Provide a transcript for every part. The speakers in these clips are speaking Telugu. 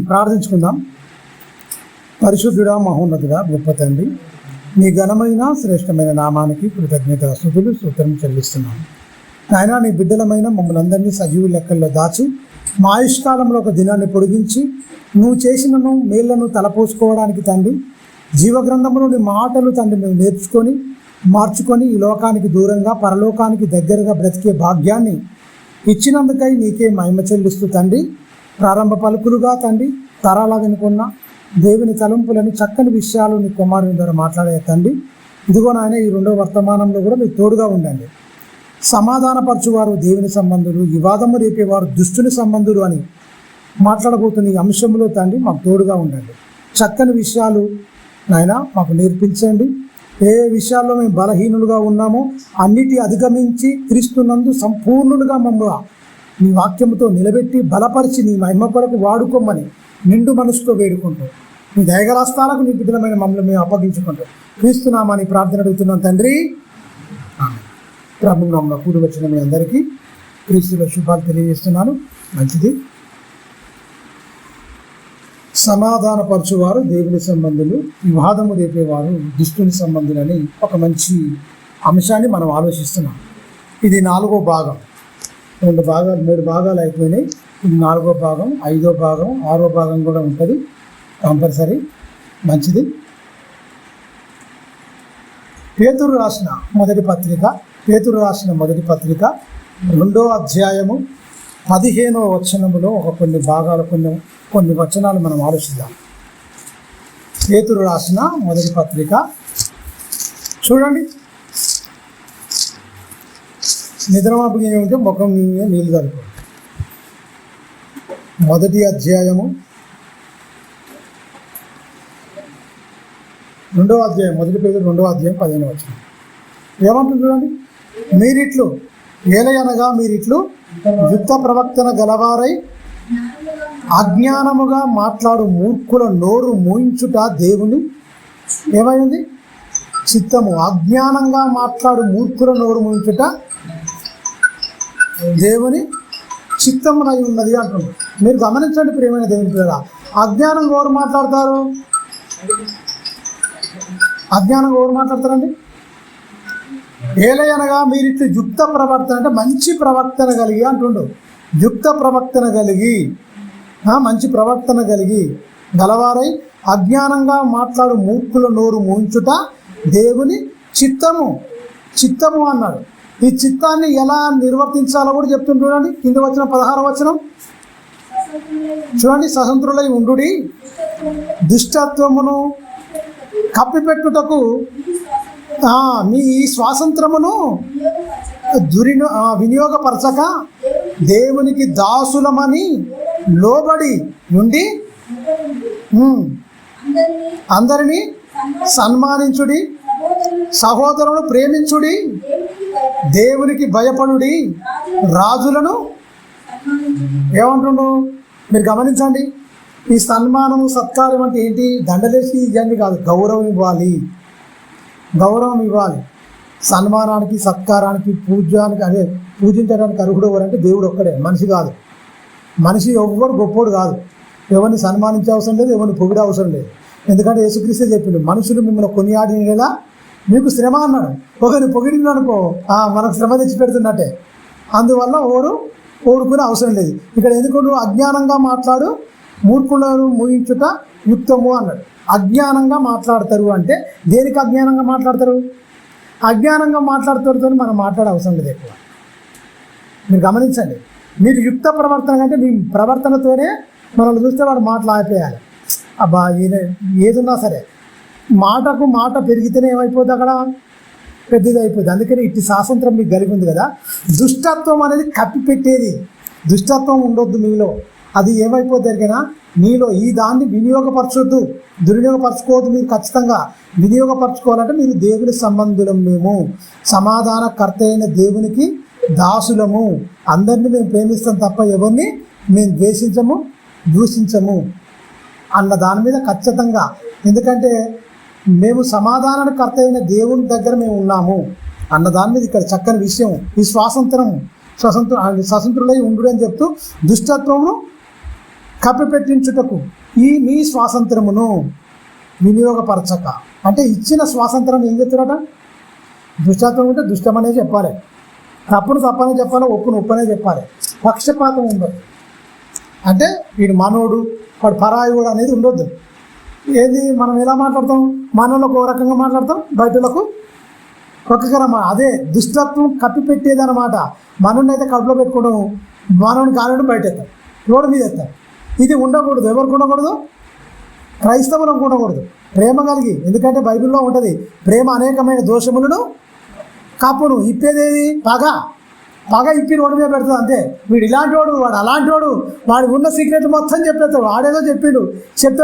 ప్రార్థించుకుందాం. పరిశుద్ధుడా, మహోన్నతుడా, గొప్ప తండ్రి, నీ ఘనమైన శ్రేష్టమైన నామానికి కృతజ్ఞత స్తుతులు స్తోత్రం చెల్లిస్తున్నాను. ఆయన నీ బిడ్డలమైన మమ్మల్ని అందరినీ సజీవు లెక్కల్లో దాచి మా ఆయుష్కాలంలో ఒక దినాన్ని పొడిగించి నువ్వు చేసినను మేళ్లను తలపోసుకోవడానికి తండ్రి, జీవగ్రంథంలోని మాటలు తండ్రి మేము నేర్చుకొని మార్చుకొని ఈ లోకానికి దూరంగా పరలోకానికి దగ్గరగా బ్రతికే భాగ్యాన్ని ఇచ్చినందుకై నీకే మహిమ చెల్లిస్తూ తండ్రి, ప్రారంభ పలుకులుగా తండ్రి తరాల వెనుకున్న దేవుని తలంపులని చక్కని విషయాలు నీ కుమారుని ద్వారా మాట్లాడే తండ్రి, ఇదిగో నాయన ఈ రెండో వర్తమానంలో కూడా మీకు తోడుగా ఉండండి. సమాధానపరచువారు దేవుని సంబంధులు, వివాదము రేపేవారు దుష్టుని సంబంధులు అని మాట్లాడబోతున్న ఈ అంశంలో తండ్రి మాకు తోడుగా ఉండండి. చక్కని విషయాలు నాయన మాకు నేర్పించండి. ఏ విషయాల్లో మేము బలహీనులుగా ఉన్నామో అన్నిటి అధిగమించి క్రీస్తునందు సంపూర్ణులుగా మమ్మల్ని నీ వాక్యముతో నిలబెట్టి బలపరిచి నీ మహిమ కొరకు వాడుకోమని నిండు మనసుతో వేడుకుంటూ నీ దయగరాస్తాలకు నీ బిడ్డలమైన మమ్మల్ని మేము అప్పగించుకుంటూ క్రీస్తునామాని ప్రార్థన అడుగుతున్నాం తండ్రి. ప్రభు నామమున కూడి వచ్చిన మీ అందరికీ క్రీస్తులో శుభాలు తెలియజేస్తున్నాను. మంచిది. సమాధానపరచువారు దేవుని సంబంధులు, వివాదము రేపేవారు దుష్టుని సంబంధులని ఒక మంచి అంశాన్ని మనం ఆలోచిస్తున్నాం. ఇది 4వ భాగం. 3 భాగాలు అయిపోయినాయి. ఇది 4వ భాగం, 5వ భాగం, 6వ భాగం కూడా ఉంటుంది కంపల్సరీ. మంచిది. పేతురు రాసిన మొదటి పత్రిక 2వ అధ్యాయము 15వ వచనములో కొన్ని భాగాలు కొన్ని వచనాలు మనం ఆలోచిద్దాం. పేతురు రాసిన మొదటి పత్రిక చూడండి. నిద్రమాపుగా ఉంటే ముఖం నీళ్ళు కలుపు. మొదటి అధ్యాయము 2వ అధ్యాయం, మొదటి పేతురు 2వ అధ్యాయం 15వ వచనం ఏమంటుంది చూడండి. మీరిట్లు ఏలయనగా మీరిట్లు యుక్త ప్రవక్తన గలవారై అజ్ఞానముగా మాట్లాడు మూర్ఖుల నోరు మూయించుట దేవుని ఏమైంది చిత్తము. అజ్ఞానంగా మాట్లాడు మూర్ఖుల నోరు మూయించుట దేవుని చిత్తమునై ఉన్నది అంటున్నారు. మీరు గమనించండి ప్రియమైన దేవుని పిల్లరా, అజ్ఞానంగా ఎవరు మాట్లాడతారు? అజ్ఞానంగా ఎవరు మాట్లాడతారండి? ఏలయనగా మీరిట్లు యుక్త ప్రవర్తన అంటే మంచి ప్రవర్తన కలిగి అంటుండు. యుక్త ప్రవర్తన కలిగి, మంచి ప్రవర్తన కలిగి గలవారై అజ్ఞానంగా మాట్లాడు మూర్ఖుల నోరు మూయించుట దేవుని చిత్తము అన్నాడు. ఈ చిత్తాన్ని ఎలా నిర్వర్తించాలో కూడా చెప్తుంది చూడండి. కింద వచ్చిన 16వ వచనం చూడండి. స్వతంత్రులై ఉండుడి, దుష్టత్వమును కప్పిపెట్టుటకు మీ స్వాతంత్రమును వినియోగపరచక దేవునికి దాసులమని లోబడి నుండి అందరినీ సన్మానించుడి, సహోదరులను ప్రేమించుడి, దేవునికి భయపడుడి, రాజులను ఏమంటుండు మీరు గమనించండి. ఈ సన్మానము సత్కారం అంటే ఏంటి? దండలేసి ఇవన్నీ కాదు, గౌరవం ఇవ్వాలి. సన్మానానికి సత్కారానికి పూజించడానికి అర్హుడు ఎవరంటే దేవుడు ఒక్కడే, మనిషి కాదు. మనిషి ఎవ్వరు గొప్పోడు కాదు. ఎవరిని సన్మానించే అవసరం లేదు, ఎవరిని పొగిడే అవసరం లేదు. ఎందుకంటే యేసుక్రీస్తే చెప్పిండు, మనుషులు మిమ్మల్ని కొనియాడినలా మీకు శ్రమ అన్నాడు. ఒకరిని పొగిడిననుకో మనకు శ్రమ తెచ్చి పెడుతున్నట్టే. అందువల్ల ఓడుకునే అవసరం లేదు. ఇక్కడ ఎందుకు అజ్ఞానంగా మాట్లాడు మూర్ఖులను మూయించుట యుక్తము అన్నాడు. అజ్ఞానంగా మాట్లాడతారు అంటే దేనికి అజ్ఞానంగా మాట్లాడతారు? అజ్ఞానంగా మాట్లాడుతారుతో మనం మాట్లాడే అవసరం లేదు ఎక్కువ. మీరు గమనించండి. మీరు యుక్త ప్రవర్తన అంటే మీ ప్రవర్తనతోనే మనల్ని చూస్తే వాడు మాటలు ఆపేయాలి. అబ్బా ఈయన ఏదున్నా సరే మాటకు మాట పెరిగితేనే ఏమైపోద్ది, అక్కడ పెద్దది అయిపోద్ది. అందుకని ఇట్టి స్వాతంత్రం మీకు కలిగి ఉంది కదా. దుష్టత్వం అనేది కప్పిపెట్టేది. దుష్టత్వం ఉండొద్దు మీలో. అది ఏమైపోద్ది ఎరికైనా మీలో ఈ దాన్ని దుర్వినియోగపరచుకోవద్దు. మీరు ఖచ్చితంగా వినియోగపరచుకోవాలంటే మీరు దేవుని సంబంధులం, మేము సమాధానకర్త అయిన దేవునికి దాసులము. అందరినీ మేము ప్రేమిస్తాం తప్ప ఎవరిని మేము దూషించము అన్న దాని మీద ఖచ్చితంగా. ఎందుకంటే మేము సమాధానకర్త అయిన దేవుని దగ్గర మేము ఉన్నాము అన్న దాని మీద ఇక్కడ చక్కని విషయం. ఈ స్వతంత్రులై ఉండు అని చెప్తూ దుష్టత్వమును కప్పిపెట్టించుటకు ఈ మీ స్వాతంత్రమును వినియోగపరచక. అంటే ఇచ్చిన స్వాతంత్రం ఏం చెప్తున్నారట? దుష్టత్వం ఉంటే దుష్టమనే చెప్పాలి, తప్పును తప్పనే చెప్పాలి, ఒప్పును ఒప్పనే చెప్పాలి. పక్షపాతం ఉండదు. అంటే వీడు మనోడు వాడు పరాయుడు అనేది ఉండొద్దు. ఏది మనం ఎలా మాట్లాడతాం? మనోళ్ళకు ఒక రకంగా మాట్లాడతాం, బయటలకు ఒక్కరమ్మా. అదే దుష్టత్వం కప్పిపెట్టేదన్నమాట. మనోడిని అయితే కడుపులో పెట్టుకోవడం, మనోడిని కాలేడు బయట ఎత్తాం, రోడ్డు మీద ఎత్తాం. ఇది ఉండకూడదు. ఎవరికి ఉండకూడదు? క్రైస్తవులకు ఉండకూడదు. ప్రేమ కలిగి, ఎందుకంటే బైబిల్లో ఉంటుంది, ప్రేమ అనేకమైన దోషములను కప్పును. ఇప్పేదేది? పగ ఇప్పి రోడ్డు మీద పెడుతుంది అంతే. వీడు ఇలాంటి వాడు, వాడు అలాంటి వాడు, వాడు ఉన్న సీక్రెట్ మొత్తం చెప్పేస్తాడు. వాడేదో చెప్తే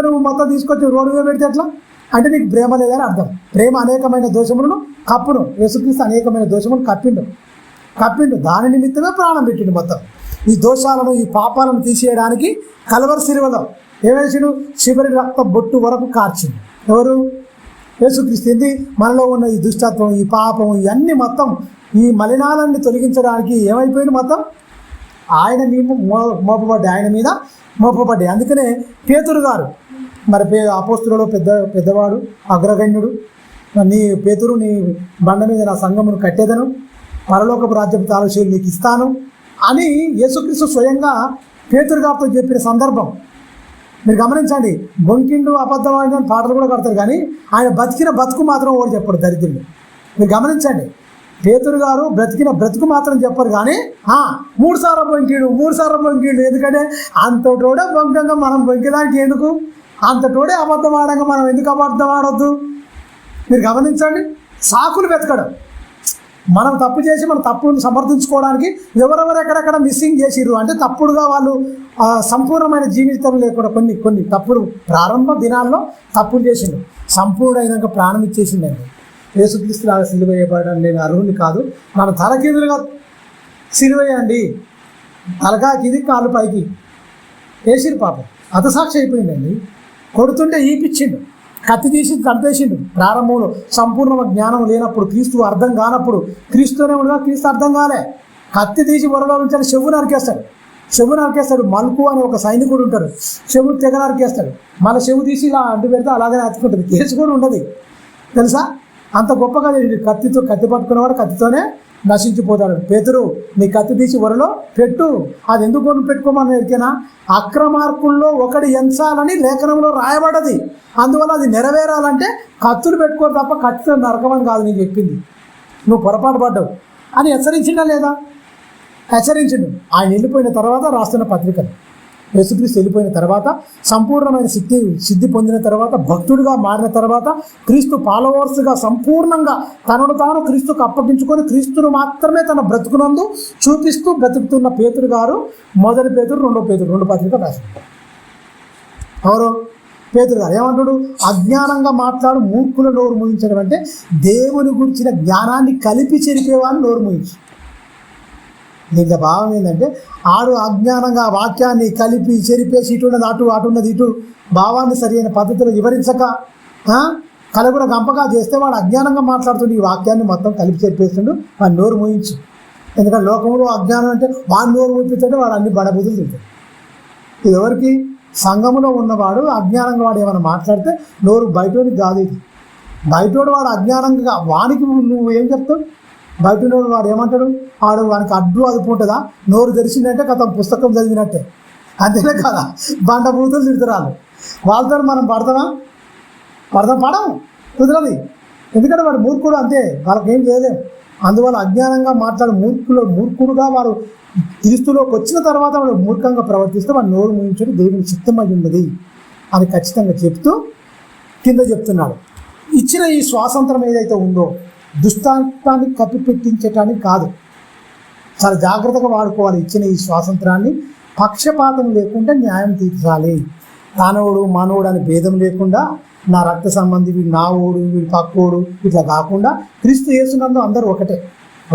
నువ్వు మొత్తం తీసుకొచ్చి రోడ్డు మీద పెడితే ఎట్లా? అంటే నీకు ప్రేమ లేదని అర్థం. ప్రేమ అనేకమైన దోషములను కప్పును. యేసుక్రీస్తు అనేకమైన దోషములను కప్పిండు. దాని నిమిత్తమే ప్రాణం పెట్టిండు. మొత్తం ఈ దోషాలను, ఈ పాపాలను తీసేయడానికి కలవరి శిలువలో ఏమేసిండు? చివరి రక్త బొట్టు వరకు కార్చిండు. ఎవరు? యేసుక్రీస్తు. ఏంది? మనలో ఉన్న ఈ దుష్టత్వం, ఈ పాపం, ఇవన్నీ మొత్తం ఈ మలినాలన్నీ తొలగించడానికి ఏమైపోయింది? మొత్తం ఆయన ఆయన మీద మోపబడ్డాయి. అందుకనే పేతురు గారు, మరి అపోస్తులలో పెద్దవాడు, అగ్రగణ్యుడు, నీ పేతురు, నీ బండ మీద నా సంఘమును కట్టేదను, పరలోకపు రాజ్యపు తాళాలు నీకు ఇస్తాను అని యేసుక్రీస్తు స్వయంగా పేతురు గారితో చెప్పిన సందర్భం మీరు గమనించండి. బొంకిండు అబద్ధమైన పాటలు కూడా కడతారు, కానీ ఆయన బతికిన బతుకు మాత్రం ఓడి చెప్పాడు దరిద్రుడు. మీరు గమనించండి, పేతురు గారు బ్రతికిన బ్రతుకు మాత్రం చెప్పరు, కానీ 3 సార్లు బొంకిండు. ఎందుకంటే అంతటోడే బొంకంగా మనం బొంకేదానికి ఎందుకు? అంతటోడే అబద్ధం ఆడంగా మనం ఎందుకు అబద్ధం ఆడొద్దు? మీరు గమనించండి, సాకులు వెతకడం. మనం తప్పు చేసి మన తప్పును సమర్థించుకోవడానికి ఎవరెవరు ఎక్కడెక్కడ మిస్సింగ్ చేసిర్రు అంటే తప్పుడుగా వాళ్ళు సంపూర్ణమైన జీవితం లేకుండా కొన్ని తప్పుడు ప్రారంభ దినాల్లో తప్పులు చేసిండు. సంపూర్ణమైనాక ప్రాణం ఇచ్చేసిందండి. యేసుక్రీస్తు లాగా సిలువ వేయబడడం నేను అర్హుని కాదు, మన తలకిందులుగా సిలువేయండి, తలకా కింది కాళ్ళు పైకి వేసిరు. పాపం హతసాక్షి అయిపోయిందండి. కొడుతుంటే ఈపిచ్చిండు, కత్తి తీసి చంపేసిండు. ప్రారంభంలో సంపూర్ణ జ్ఞానం లేనప్పుడు, క్రీస్తు అర్థం కానప్పుడు, క్రీస్తునే ఉండగా క్రీస్తు అర్థం కాలే, కత్తి తీసి వరలో ఉంచాలి, చెవు నరికేస్తాడు. మల్కు అని ఒక సైనికుడు ఉంటాడు, చెవు తెగ నరికేస్తాడు. మళ్ళీ చెవు తీసి ఇలా అంటు పెడితే అలాగే అతుకుంటుంది, కేసు కూడా ఉండదు. తెలుసా? అంత గొప్పగా కత్తి పట్టుకున్నవాడు కత్తితోనే నశించిపోతాడు. పేతురు, నీ కత్తి తీసి వరలో పెట్టు. అది ఎందుకు పెట్టుకోమని ఎరికేనా? అక్రమార్కుల్లో ఒకటి ఎంచాలని లేఖనంలో రాయబడ్డది. అందువల్ల అది నెరవేరాలంటే కత్తులు పెట్టుకోరు తప్ప కత్తితో నరకమని కాదు నేను చెప్పింది. నువ్వు పొరపాటు పడ్డావు అని హెచ్చరించిండా లేదా? హెచ్చరించిండు. ఆయన వెళ్ళిపోయిన తర్వాత రాస్తున్న పత్రికలు. యేసుక్రీస్తు వెళ్ళిపోయిన తర్వాత, సంపూర్ణమైన సిద్ధి పొందిన తర్వాత, భక్తుడిగా మారిన తర్వాత, క్రీస్తు ఫాలోవర్స్గా సంపూర్ణంగా తనను తాను క్రీస్తుకు అప్పగించుకొని క్రీస్తును మాత్రమే తన బ్రతుకునందు చూపిస్తూ బ్రతుకుతున్న పేతురు గారు మొదటి పేతురు, రెండో పేతురు, 2 పత్రికలు రాశారు. ఎవరు? పేతురు గారు. ఏమంటాడు? అజ్ఞానంగా మాట్లాడు మూర్ఖుల నోరు మూయించడం అంటే దేవుని గురించిన జ్ఞానాన్ని కలిపి చెరిపేవాడిని నోరు మూయించు. దీంట్లో భావం ఏంటంటే ఆడు అజ్ఞానంగా వాక్యాన్ని కలిపి చెరిపేసి ఇటున్నది అటున్నది ఇటు భావాన్ని సరైన పద్ధతిలో వివరించక కలగుడ గంపగా చేస్తే వాడు అజ్ఞానంగా మాట్లాడుతుండే ఈ వాక్యాన్ని మొత్తం కలిపి చెరిపేస్తుండు. వాడు నోరు మూయించు. ఎందుకంటే లోకంలో అజ్ఞానం అంటే వాడు నోరు మూపిస్తుంటే వాడు అన్ని బడబుద్ధులు తింటాడు. ఇది ఎవరికి? సంఘములో ఉన్నవాడు అజ్ఞానంగా వాడు ఏమైనా మాట్లాడితే నోరు బయటోడికి కాదు. ఇది బయటోడు వాడు అజ్ఞానంగా, వానికి నువ్వు ఏం చెప్తావు? బయటోడు వాడు ఏమంటాడు? వానికి అడ్డు అదుపు ఉంటుందా? నోరు తెరిచిందంటే కథ పుస్తకం చదివినట్టే, అంతేనే కదా? బండ బూతులు తిడుతురాలు. వాళ్ళతో మనం పడతాం పడము, కుదరది. ఎందుకంటే వాడు మూర్ఖుడు, అంతే, వాళ్ళకి ఏం చేయలేము. అందువల్ల అజ్ఞానంగా మాట్లాడు మూర్ఖుడుగా వారు క్రీస్తులోకి వచ్చిన తర్వాత వాడు మూర్ఖంగా ప్రవర్తిస్తే వాడు నోరు మూయించడం దేవుని చిత్తమై ఉన్నది అని ఖచ్చితంగా చెప్తూ కింద చెప్తున్నాడు. ఇచ్చిన ఈ స్వాతంత్రం ఏదైతే ఉందో దుష్టాంతాన్ని కప్పిపెట్టించటానికి కాదు, చాలా జాగ్రత్తగా వాడుకోవాలి. ఇచ్చిన ఈ స్వాతంత్రాన్ని పక్షపాతం లేకుండా న్యాయం తీర్చాలి. తానోడు మానవుడు అని భేదం లేకుండా, నా రక్త సంబంధి, వీడు నా ఓడు, వీడు పక్కోడు, ఇట్లా కాకుండా క్రీస్తు యేసునందు అందరూ ఒకటే,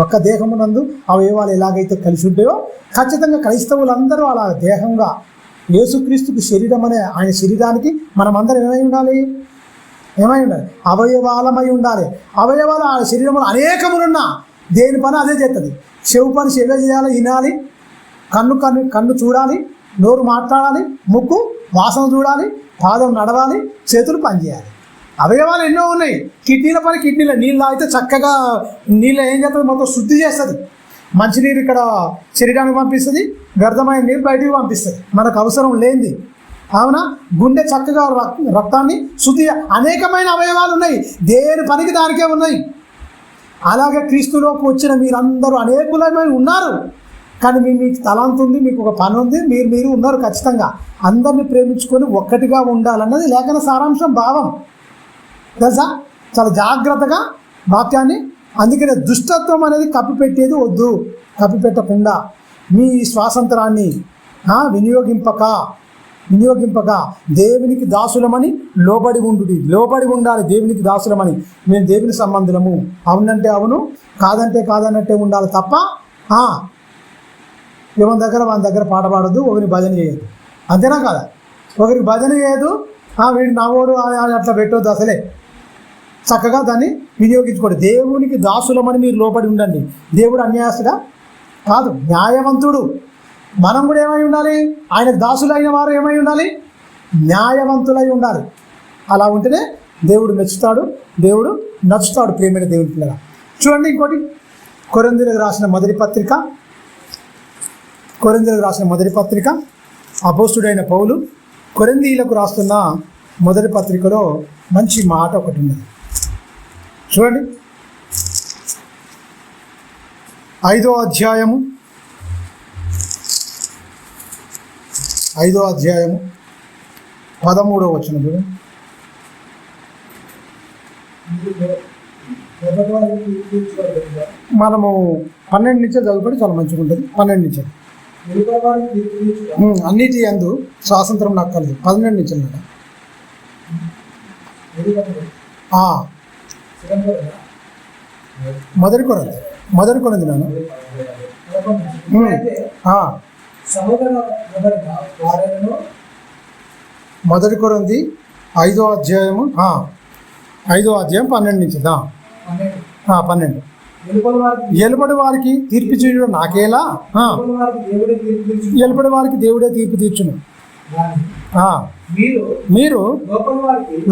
ఒక్క దేహమునందు అవయవాలు ఎలాగైతే కలిసి ఉంటాయో ఖచ్చితంగా క్రైస్తవులందరూ అలా దేహంగా యేసుక్రీస్తుకు శరీరం అనే ఆయన శరీరానికి మనమందరం ఏమై ఉండాలి? అవయవాలమై ఉండాలి. అవయవాలు ఆ శరీరంలో అనేకములున్నా దేని పని అదే చేస్తుంది. చెవు పని చెవే చేయాలి, వినాలి, కన్ను చూడాలి, నోరు మాట్లాడాలి, ముక్కు వాసన చూడాలి, పాదం నడవాలి, చేతులు పనిచేయాలి. అవయవాలు ఎన్నో ఉన్నాయి. కిడ్నీల పని కిడ్నీలో నీళ్ళు తాగితే చక్కగా నీళ్ళు ఏం చేస్తుంది, మొత్తం శుద్ధి చేస్తుంది. మంచినీరు ఇక్కడ శరీరానికి పంపిస్తుంది, వ్యర్థమైన నీరు బయటికి పంపిస్తుంది, మనకు అవసరం లేనిది. అవునా? గుండె చక్కగా రక్తాన్ని శుద్ధి, అనేకమైన అవయవాలు ఉన్నాయి, దేని పనికి దానికే ఉన్నాయి. అలాగే క్రీస్తులోకి వచ్చిన మీరందరూ అనేకులమైన ఉన్నారు, కానీ మీకు తలాంత ఉంది, మీకు ఒక పని ఉంది, మీరు ఉన్నారు. ఖచ్చితంగా అందరినీ ప్రేమించుకొని ఒక్కటిగా ఉండాలన్నది లేఖన సారాంశం, భావం. తెలుసా? చాలా జాగ్రత్తగా వాక్యాన్ని, అందుకనే దుష్టత్వం అనేది కప్పిపెట్టేది వద్దు. కప్పిపెట్టకుండా మీ స్వాతంత్రాన్ని వినియోగింపక దేవునికి దాసులమని లోబడి ఉండాలి. దేవునికి దాసులమని, మేము దేవుని సంబంధులము, అవునంటే అవును, కాదంటే కాదన్నట్టే ఉండాలి తప్ప ఎవరి దగ్గర పాట పాడొద్దు, ఒకరికి భజన చేయొద్దు. అంతేనా కాదా? ఒకరికి భజన చేయదు, వీడు నవ్వోడు అట్లా పెట్టొద్దు. అసలే చక్కగా దాన్ని వినియోగించుకోండి. దేవునికి దాసులమని మీరు లోబడి ఉండండి. దేవుడు అన్యాయస్తుడా కాదు, న్యాయవంతుడు. మనం కూడా ఏమై ఉండాలి? ఆయనకు దాసులైన వారు ఏమై ఉండాలి? న్యాయవంతులై ఉండాలి. అలా ఉంటేనే దేవుడు మెచ్చుతాడు, దేవుడు నచ్చుతాడు. ప్రియమైన దేవుని పిల్లగా చూడండి. ఇంకోటి, కొరింథీయులకు రాసిన మొదటి పత్రిక అపోస్తుడైన పౌలు కొరింథీయులకు రాస్తున్న మొదటి పత్రికలో మంచి మాట ఒకటి ఉన్నది. చూడండి, 5వ అధ్యాయము 13వ వచనం చూడండి. మనము 12 నుంచి చదువుకుంటే చాలా మంచిగా ఉంటుంది. 12 నుంచి అన్నిటి యందు స్వాతంత్రం నాకు కలదు. 12 నుంచి అన్నమాట. మొదటి కొరింథీ నాన్న. మొదటి కొరింథీ 5వ అధ్యాయం 12 నుంచి 12. ఎలుపడి వారికి తీర్పు చేయడం నాకేలా, ఎలుపడి వారికి దేవుడే తీర్పు తీర్చును. మీరు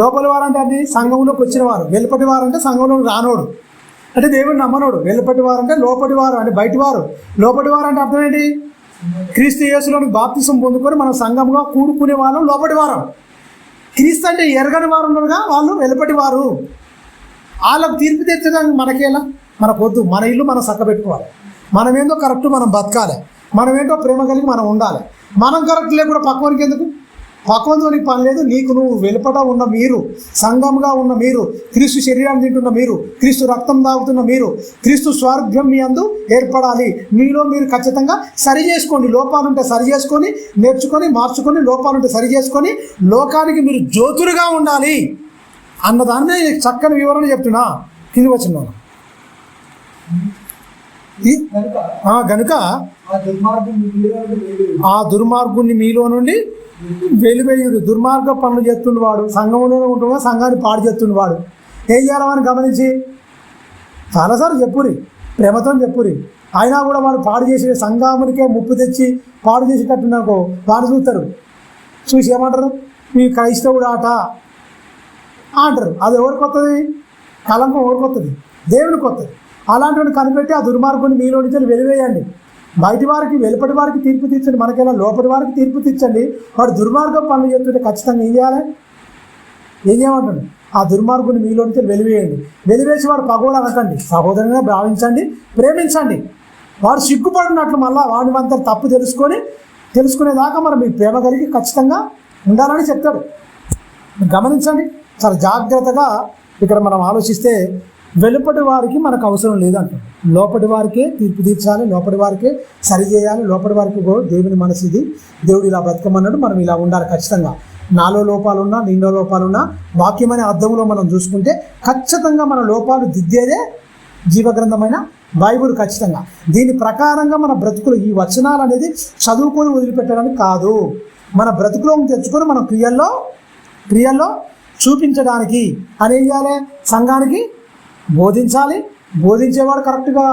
లోపలి వారు అంటే అది సంఘంలోకి వచ్చిన వారు, వెలుపటి వారు అంటే సంఘంలోకి రానోడు, అంటే దేవుడు నమ్మనోడు. వెలుపటి వారు అంటే లోపటి వారు అంటే బయటి వారు. లోపటి వారు అంటే అర్థం ఏంటి? క్రీస్తు యేసులోని బాప్తిసం పొందుకొని మనం సంఘంగా కూడుకునే వాళ్ళం లోపటి వారం. క్రీస్తు అంటే ఎరగని వారు ఉన్నారుగా, వాళ్ళు వెలుపటి వారు. వాళ్ళకు తీర్పు తెచ్చడానికి మనకేలా? మనకొద్దు. మన ఇల్లు మనం చక్కబెట్టుకోవాలి. మనమేందో కరెక్ట్ మనం బతకాలి. మనమేంటో ప్రేమ కలిగి మనం ఉండాలి. మనం కరెక్ట్ లేకుండా పక్వానికి ఎందుకు? పక్వంతో నీకు పని లేదు. నీకు నువ్వు వెలుపట ఉన్న మీరు, సంఘంగా ఉన్న మీరు, క్రీస్తు శరీరాన్ని తింటున్న మీరు, క్రీస్తు రక్తం తాగుతున్న మీరు, క్రీస్తు స్వార్థ్యం మీ అందు ఏర్పడాలి. మీలో మీరు ఖచ్చితంగా సరి చేసుకోండి. లోపాలుంటే సరి చేసుకొని, నేర్చుకొని, మార్చుకొని, లోపాలుంటే సరి చేసుకొని, లోకానికి మీరు జ్యోతులుగా ఉండాలి అన్నదాన్ని చక్కని వివరణ చెప్తున్నా. కింది వచ్చిన గనుక ఆ దుర్మార్గుని మీలో నుండి వెలివేయుడు. దుర్మార్గ పనులు చేస్తుండేవాడు, సంఘంలోనే ఉంటున్నా సంఘాన్ని పాడు చేస్తుండేవాడు. ఏం చేయాలని గమనించి చాలాసార్లు చెప్పురి, ప్రేమతో చెప్పురి. అయినా కూడా వాడు పాడు చేసే సంఘామునికే ముప్పు తెచ్చి పాడు చేసేటట్టున్నాకో వాడు చూస్తారు. చూసి ఏమంటారు? మీ క్రైస్తవుడు ఆట అంటారు. అది ఎవరికి వస్తుంది? కలంకం ఎవరికి వస్తుంది? దేవునికి వస్తుంది. అలాంటివి కనిపెట్టి ఆ దుర్మార్గుని మీలో నుంచి వెలివేయండి. బయటి వారికి వెలుపటి వారికి తీర్పు తీర్చండి. మనకైనా లోపటి వారికి తీర్పు తీర్చండి. వాడు దుర్మార్గం పనులు చేస్తుంటే ఖచ్చితంగా ఏం చేయాలి? ఏం చేయమంటండి? ఆ దుర్మార్గుని మీలో నుంచి వెలివేయండి. వెలివేసి వాడు పగోడు అనకండి, సహోదరునిగా భావించండి, ప్రేమించండి. వాడు సిగ్గుపడినట్లు మళ్ళీ వాడిని అంతా తప్పు తెలుసుకునేదాకా మరి మీ ప్రేమ కలిగి ఖచ్చితంగా ఉండాలని చెప్తాడు. గమనించండి, చాలా జాగ్రత్తగా ఇక్కడ మనం ఆలోచిస్తే వెలుపటి వారికి మనకు అవసరం లేదంటాడు. లోపటి వారికే తీర్పు తీర్చాలి, లోపటి వారికే సరి చేయాలి, లోపటి వారికి దేవుని మనసు ఇది, దేవుడు ఇలా బతకమన్నాడు, మనం ఇలా ఉండాలి. ఖచ్చితంగా నాలో లోపాలున్నా, నీలో లోపాలున్నా వాక్యం అనే అర్థంలో మనం చూసుకుంటే ఖచ్చితంగా మన లోపాలు దిద్దేదే జీవగ్రంథమైన బైబుల్. ఖచ్చితంగా దీని ప్రకారంగా మన బ్రతుకులు, ఈ వచనాలు అనేది చదువుకొని వదిలిపెట్టడానికి కాదు, మన బ్రతుకులో తెచ్చుకొని మన క్రియల్లో చూపించడానికి అని చేయాలి, సంఘానికి బోధించాలి, బోధించేవాడు కరెక్ట్గా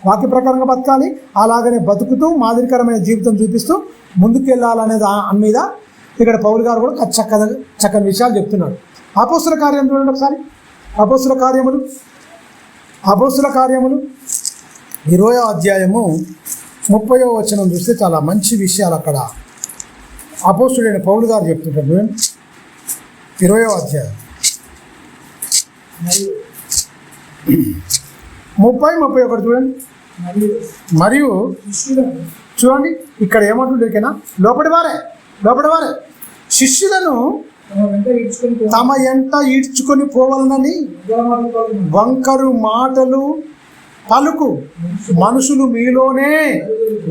వాక్య ప్రకారంగా బతకాలి, అలాగనే బతుకుతూ మాదిరికరమైన జీవితం చూపిస్తూ ముందుకు వెళ్ళాలనే దాని మీద ఇక్కడ పౌలు గారు కూడా చక్కని విషయాలు చెప్తున్నాడు. అపోస్తుల కార్యం చూడండి ఒకసారి. అపోస్తుల కార్యములు 20వ అధ్యాయము 30వ వచనం చూస్తే చాలా మంచి విషయాలు అక్కడ అపోస్తుడైన పౌలు గారు చెప్తుంటారు. చూడండి 20వ అధ్యాయం 30-31 చూడండి. మరియు చూడండి ఇక్కడ ఏమంటుండేకైనా లోపటి వారే శిష్యులను తమ ఎంట ఈడ్చుకొని పోవాలనని వంకరు మాటలు పలుకు మనుషులు మీలోనే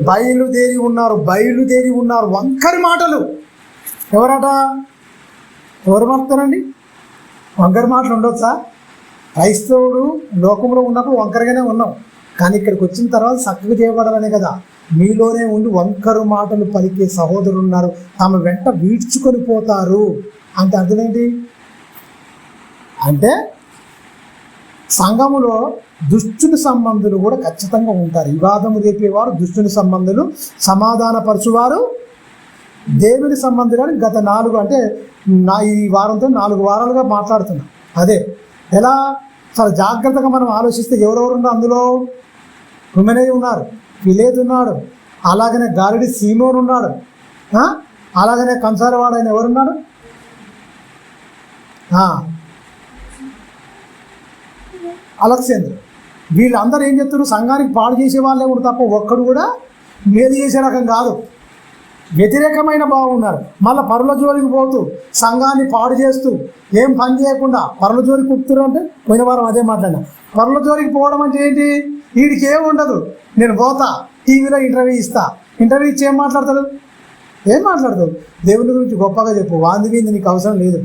బయలుదేరి ఉన్నారు. వంకరి మాటలు ఎవరు మాట్లాడతారండి? వంకరి మాటలు ఉండొచ్చా? క్రైస్తవుడు లోకంలో ఉన్నప్పుడు వంకరగానే ఉన్నాం, కానీ ఇక్కడికి వచ్చిన తర్వాత చక్కగా చేయబడాలనే కదా. మీలోనే ఉండి వంకరు మాటలు పలికే సహోదరులు ఉన్నారు, తమ వెంట వీడ్చుకొని పోతారు అంటే అర్థం ఏంటి? అంటే సంఘములో దుష్టుని సంబంధులు కూడా ఖచ్చితంగా ఉంటారు. వివాదము రేపేవారు దుష్టుని సంబంధులు, సమాధానపరచువారు దేవుని సంబంధులు అని గత 4 అంటే ఈ వారంతో 4 వారాలుగా మాట్లాడుతున్నా. అదే ఎలా చాలా జాగ్రత్తగా మనం ఆలోచిస్తే ఎవరెవరు ఉన్నారు అందులో? హుమెనయి ఉన్నారు, ఫిలేతు ఉన్నాడు, అలాగనే గాలిడి సీమోన్ ఉన్నాడు, అలాగనే కంసారవాడు ఆయన ఎవరున్నాడు? అలెగ్జాండర్. వీళ్ళందరూ ఏం చెప్తారు? సంఘానికి పాడు చేసే వాళ్ళే కూడా తప్ప ఒక్కడు కూడా మేలు చేసే రకం కాదు. వ్యతిరేకమైన బాగున్నారు. మళ్ళీ పరుల జోలికి పోతూ సంఘాన్ని పాడు చేస్తూ ఏం పని చేయకుండా పరుల జోలికి కుట్టురు అంటే పోయిన వారం అదే మాట్లాడినా. పరుల జోలికి పోవడం అంటే ఏంటి? వీడికి ఏం ఉండదు, నేను పోతా టీవీలో ఇంటర్వ్యూ ఇచ్చి ఏం మాట్లాడతాడు? దేవుని గురించి గొప్పగా చెప్పు, వాంది మీద నీకు అవసరం లేదు.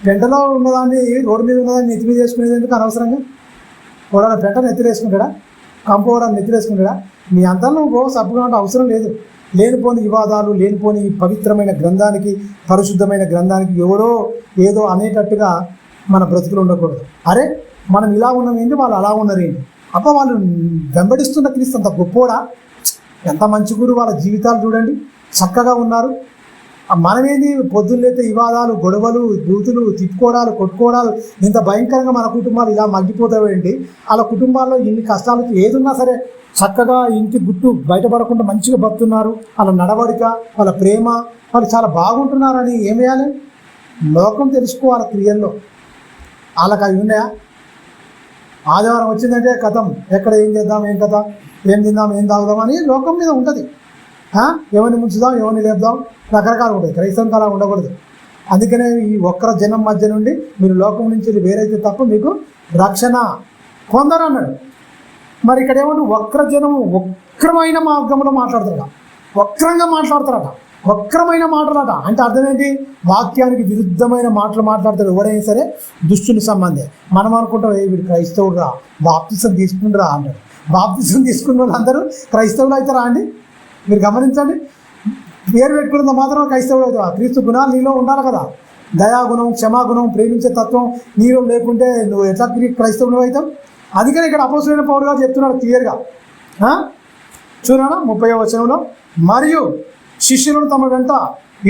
పెంటలో ఉన్నదాన్ని రోడ్డు మీద ఉన్నదాన్ని నెత్తి మీద వేసుకునేది ఎందుకు అనవసరంగా? కూడా పెంటను ఎత్తిరేసుకుంటాడా? కంపోవడాన్ని నెత్తిరేసుకుంటాడా? నీ అంతా నువ్వు సబ్బుగా అంటే అవసరం లేదు. లేనిపోని వివాదాలు, లేనిపోని పవిత్రమైన గ్రంథానికి, పరిశుద్ధమైన గ్రంథానికి ఎవరో ఏదో అనేటట్టుగా మన బ్రతుకులు ఉండకూడదు. అరే మనం ఇలా ఉన్నాం ఏంటి, వాళ్ళు అలా ఉన్నారు ఏంటి? వాళ్ళు వెంబడిస్తున్న క్రీస్తు అంత గొప్పోడా? ఎంత మంచి గురు, వాళ్ళ జీవితాలు చూడండి చక్కగా ఉన్నారు. మనమేంది పొద్దున్నైతే వివాదాలు, గొడవలు, దూతులు, తిప్పుకోవడాలు, కొట్టుకోవడాలు, ఇంత భయంకరంగా మన కుటుంబాలు ఇలా మగ్గిపోతావేంటి? వాళ్ళ కుటుంబాల్లో ఇన్ని కష్టాలకి ఏదున్నా సరే చక్కగా ఇంటి గుట్టు బయటపడకుండా మంచిగా బతున్నారు. వాళ్ళ నడవడిక, వాళ్ళ ప్రేమ, వాళ్ళు చాలా బాగుంటున్నారని ఏం వేయాలి? లోకం తెలుసుకోవాలి క్రియల్లో. వాళ్ళకి అవి ఉన్నాయా? ఆదివారం వచ్చిందంటే కథం, ఎక్కడ ఏం చేద్దాం, ఏం కథ, ఏం తిందాం, ఏం తాగుదాం అని లోకం మీద ఉంటుంది. ఎవరిని ముంచుదాం, ఎవరిని లేపుదాం, రకరకాలు ఉంటుంది. క్రైస్తవం అలా ఉండకూడదు. అందుకనే ఈ ఒక్కర జనం మధ్య నుండి మీరు లోకం నుంచి వేరైతే తప్ప మీకు రక్షణ పొందరు అన్నాడు. మరి ఇక్కడ ఏమంటే వక్ర జనము వక్రమైన మార్గంలో మాట్లాడతారట, వక్రంగా మాట్లాడతారట, వక్రమైన మాటలట. అంటే అర్థం ఏంటి? వాక్యానికి విరుద్ధమైన మాటలు మాట్లాడతారు ఎవడైనా సరే దుష్టుని సంబంధే. మనం అనుకుంటాం వీడు క్రైస్తవుడు రా, బాప్తిసం తీసుకుంటురా అంటారు. బాప్తిసం తీసుకున్న వాళ్ళందరూ క్రైస్తవులు అవుతారా అండి? మీరు గమనించండి. పేరు పెట్టుకున్నంత మాత్రం క్రైస్తవుడు అవుతావా? క్రీస్తు గుణాలు నీలో ఉండాలి కదా. దయాగుణం, క్షమాగుణం, ప్రేమించే తత్వం నీలో లేకుంటే నువ్వు ఎట్లా క్రైస్తవుడు అవుతావు? అందుకని ఇక్కడ అపోస్తలుడైన పౌలు గారు చెప్తున్నాడు క్లియర్గా. చూడనా 30వ వచనంలో, మరియు శిష్యులను తమ వెంట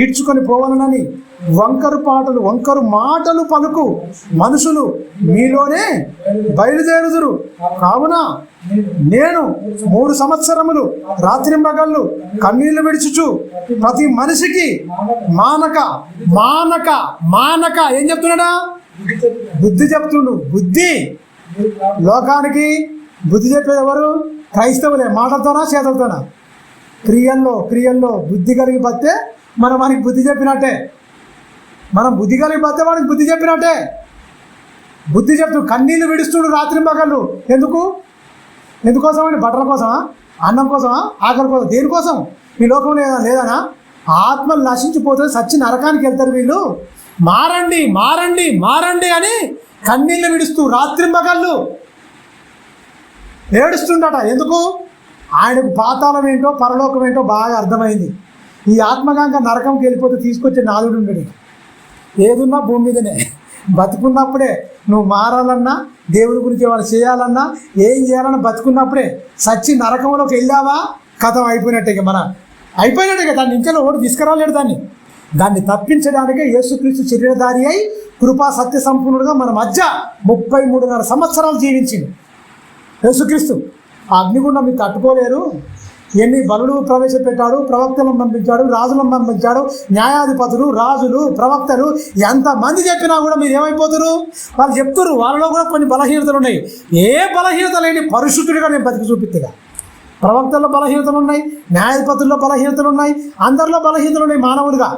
ఈడ్చుకొని పోవాలనని వంకరు మాటలు పలుకు మనుషులు మీలోనే బయలుదేరుదురు. కావున నేను 3 సంవత్సరములు రాత్రింబగళ్ళు కన్నీళ్లు విడుచుచు ప్రతి మనిషికి మానక ఏం చెప్తున్నాడా? బుద్ధి చెప్తుండు. బుద్ధి లోకానికి బుద్ధి చెప్పేది ఎవరు? క్రైస్తవులే. మాటలతోనా, చేతులతోనా? క్రియల్లో బుద్ధి కలిగి బతే మనం వానికి బుద్ధి చెప్పినట్టే. మనం బుద్ధి కలిగి బతే వానికి బుద్ధి చెప్పినట్టే. బుద్ధి చెప్తూ కన్నీళ్ళు విడుస్తుడు రాత్రింబగళ్ళు. ఎందుకోసం అండి? బట్టల కోసమా? అన్నం కోసమా? ఆకలి కోసం? దేనికోసం? ఈ లోకంలో లేదనా? ఆత్మలు నశించిపోతుంది, సచ్చి నరకానికి వెళ్తారు వీళ్ళు. మారండి అని కన్నీళ్ళు విడుస్తూ రాత్రింబగళ్ళు ఏడుస్తుండట. ఎందుకు? ఆయనకు పాతాళం ఏంటో పరలోకం ఏంటో బాగా అర్థమైంది. ఈ ఆత్మగంగా నరకంకి వెళ్ళిపోతే తీసుకొచ్చే నాదుడు ఉండడు. ఏదున్నా భూమి మీదనే. బతుకున్నప్పుడే నువ్వు మారాలన్నా, దేవుని గురించి ఏమైనా చేయాలన్నా, ఏం చేయాలన్నా బతుకున్నప్పుడే. సచ్చి నరకంలోకి వెళ్ళావా కథం అయిపోయినట్టే. అయిపోయినట్టే. దాన్ని ఇంకా ఓడి తీసుకురాలేడు. దాన్ని తప్పించడానికే యేసుక్రీస్తు శరీరధారి అయి కృపా సత్య సంపూర్ణుడుగా మన మధ్య 33.5 సంవత్సరాలు జీవించింది యేసుక్రీస్తు. ఆ అగ్నిగుండం మీరు తట్టుకోలేరు. ఎన్ని బలులు ప్రవేశపెట్టాడు, ప్రవక్తలను పంపించాడు, రాజులను పంపించాడు, న్యాయాధిపతులు, రాజులు, ప్రవక్తలు ఎంతమంది చెప్పినా కూడా మీరు ఏమైపోతారు? వాళ్ళు చెప్తారు. వాళ్ళలో కూడా కొన్ని బలహీనతలు ఉన్నాయి. ఏ బలహీనత లేని పరిశుద్ధుడిగా నేను బతికి చూపిత్తగా. ప్రవక్తల్లో బలహీనతలు ఉన్నాయి, న్యాయాధిపతుల్లో బలహీనతలు ఉన్నాయి, అందరిలో బలహీనతలు ఉన్నాయి. మానవుడిగా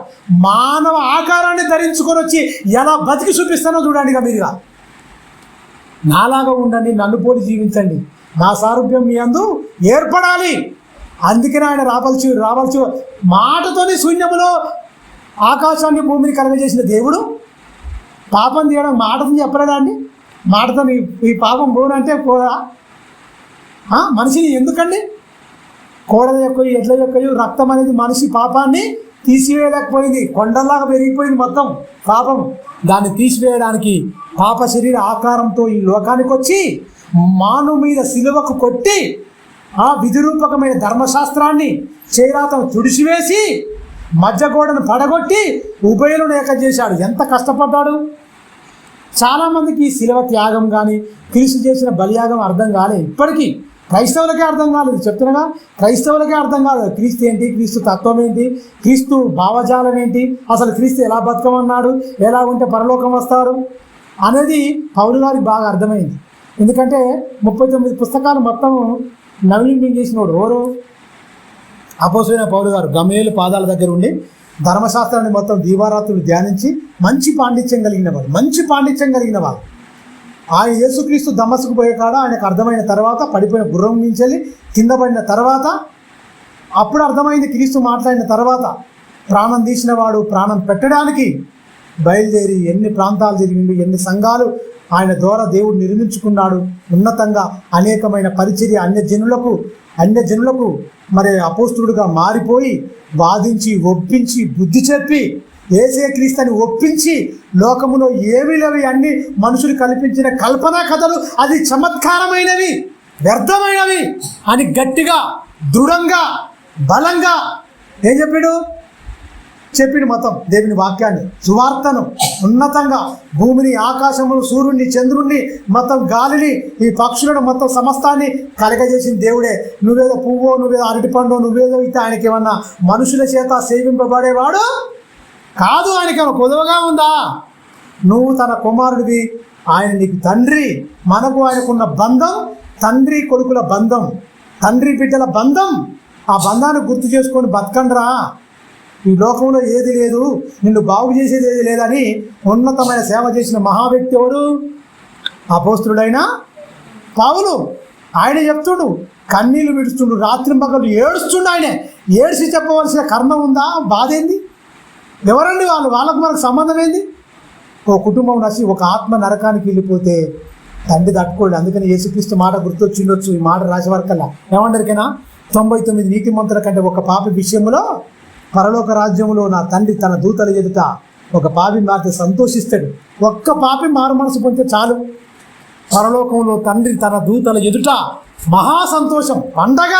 మానవ ఆకారాన్ని ధరించుకొని వచ్చి ఎలా బతికి చూపిస్తానో చూడండి. మీరుగా నాలాగా ఉండండి, నన్ను పోలి జీవించండి, నా సారూప్యం మీ అందు ఏర్పడాలి. అందుకనే ఆయన రావాల్సి మాటతోని శూన్యములో ఆకాశాన్ని భూమిని కలగజేసిన దేవుడు పాపం తీయడం మాటతో చెప్పలేదా అండి? మాటతో ఈ పాపం పోనంటే పోదా? మనిషిని ఎందుకండి? కోడల యొక్క ఎడ్ల యొక్క రక్తం అనేది మనిషి పాపాన్ని తీసివేయలేకపోయింది. కొండల్లాగా పెరిగిపోయింది మొత్తం పాపం. దాన్ని తీసివేయడానికి పాప శరీర ఆకారంతో ఈ లోకానికి వచ్చి మాను మీద సిలువకు కొట్టి ఆ విధిరూపకమైన ధర్మశాస్త్రాన్ని చేరాతం తుడిచివేసి మధ్యగోడను పడగొట్టి ఉభయలను ఏక చేశాడు. ఎంత కష్టపడ్డాడు! చాలామందికి ఈ శిలువ త్యాగం కానీ క్రీస్తు చేసిన బలియాగం అర్థం కాలేదు. ఇప్పటికీ క్రైస్తవులకే అర్థం కాలేదు. చెప్తున్నాగా, క్రైస్తవులకే అర్థం కాలేదు. క్రీస్తు ఏంటి, క్రీస్తు తత్వం ఏంటి, క్రీస్తు భావజాలం ఏంటి, అసలు క్రీస్తు ఎలా బతకమన్నాడు, ఎలా ఉంటే పరలోకం వస్తారు అనేది పౌలు గారికి బాగా అర్థమైంది. ఎందుకంటే 39 పుస్తకాలు మొత్తం నవీనం చేసినోడు ఎవరు? అపోస్తలుడైన పౌలు గారు. గమలీయేలు పాదాల దగ్గర ఉండి ధర్మశాస్త్రాన్ని మొత్తం దీవారాత్రులు ధ్యానించి మంచి పాండిత్యం కలిగిన వాడు. ఆయన యేసుక్రీస్తు దమస్కు పోయే కాడ ఆయనకు అర్థమైన తర్వాత, పడిపోయిన గుర్రం నుంచి కింద పడిన తర్వాత, అప్పుడు అర్థమైంది. క్రీస్తు మాట్లాడిన తర్వాత ప్రాణం తీసిన వాడు ప్రాణం పెట్టడానికి బయలుదేరి ఎన్ని ప్రాంతాలు తిరిగిండు, ఎన్ని సంఘాలు ఆయన ద్వారా దేవుడు నిర్మించుకున్నాడు. ఉన్నతంగా అనేకమైన పరిచర్య అన్యజనులకు మరి అపోస్తులుడుగా మారిపోయి వాదించి ఒప్పించి బుద్ధి చెప్పి యేసే క్రీస్తుని ఒప్పించి లోకములో ఏమీ లేవి అన్ని మనుషులు కల్పించిన కల్పనా కథలు అది చమత్కారమైనవి, వ్యర్థమైనవి అని గట్టిగా దృఢంగా బలంగా ఏం చెప్పిండు మొత్తం దేవుని వాక్యాన్ని, సువార్తను ఉన్నతంగా భూమిని, ఆకాశమును, సూర్యుడిని, చంద్రుణ్ణి, మొత్తం గాలిని, ఈ పక్షులను, మొత్తం సమస్తాన్ని కలగజేసిన దేవుడే. నువ్వేదో పువ్వో, నువ్వేదో అరటిపండో, నువ్వేదో అయితే ఆయనకి ఏమన్నా మనుషుల చేత సేవింపబడేవాడు కాదు. ఆయనకేమో కొదవగా ఉందా? నువ్వు తన కుమారుడివి, ఆయన నీకు తండ్రి. మనకు ఆయనకున్న బంధం తండ్రి కొడుకుల బంధం, తండ్రి బిడ్డల బంధం. ఆ బంధాన్ని గుర్తు చేసుకొని బతకండ్రా. ఈ లోకంలో ఏది లేదు, నిన్ను బాగు చేసేది ఏది లేదని ఉన్నతమైన సేవ చేసిన మహావ్యక్తి ఎవరు? అపోస్తలుడైన పౌలు. ఆయన చెప్తుండు, కన్నీళ్లు విడుస్తుండు, రాత్రి పగలు ఏడుస్తుండు. ఆయన ఏడ్చి చెప్పవలసిన కర్మ ఉందా? బాధ ఏంది? ఎవరండి వాళ్ళకు మనకు సంబంధం ఏంది? ఓ కుటుంబం నచ్చి ఒక ఆత్మ నరకానికి వెళ్ళిపోతే తండ్రి తట్టుకోండి. అందుకని యేసుక్రీస్తు మాట గుర్తొచ్చిండొచ్చు. ఈ మాట రాసేవారికల్లా ఏమంటారికైనా 99 నీతిమంతుల కంటే ఒక పాపి విషయంలో పరలోక రాజ్యంలో నా తండ్రి తన దూతల ఎదుట ఒక పాపి మారితే సంతోషిస్తాడు. ఒక్క పాపి మారు మనసు పొందితే చాలు, పరలోకంలో తండ్రి తన దూతల ఎదుట మహా సంతోషం, పండగ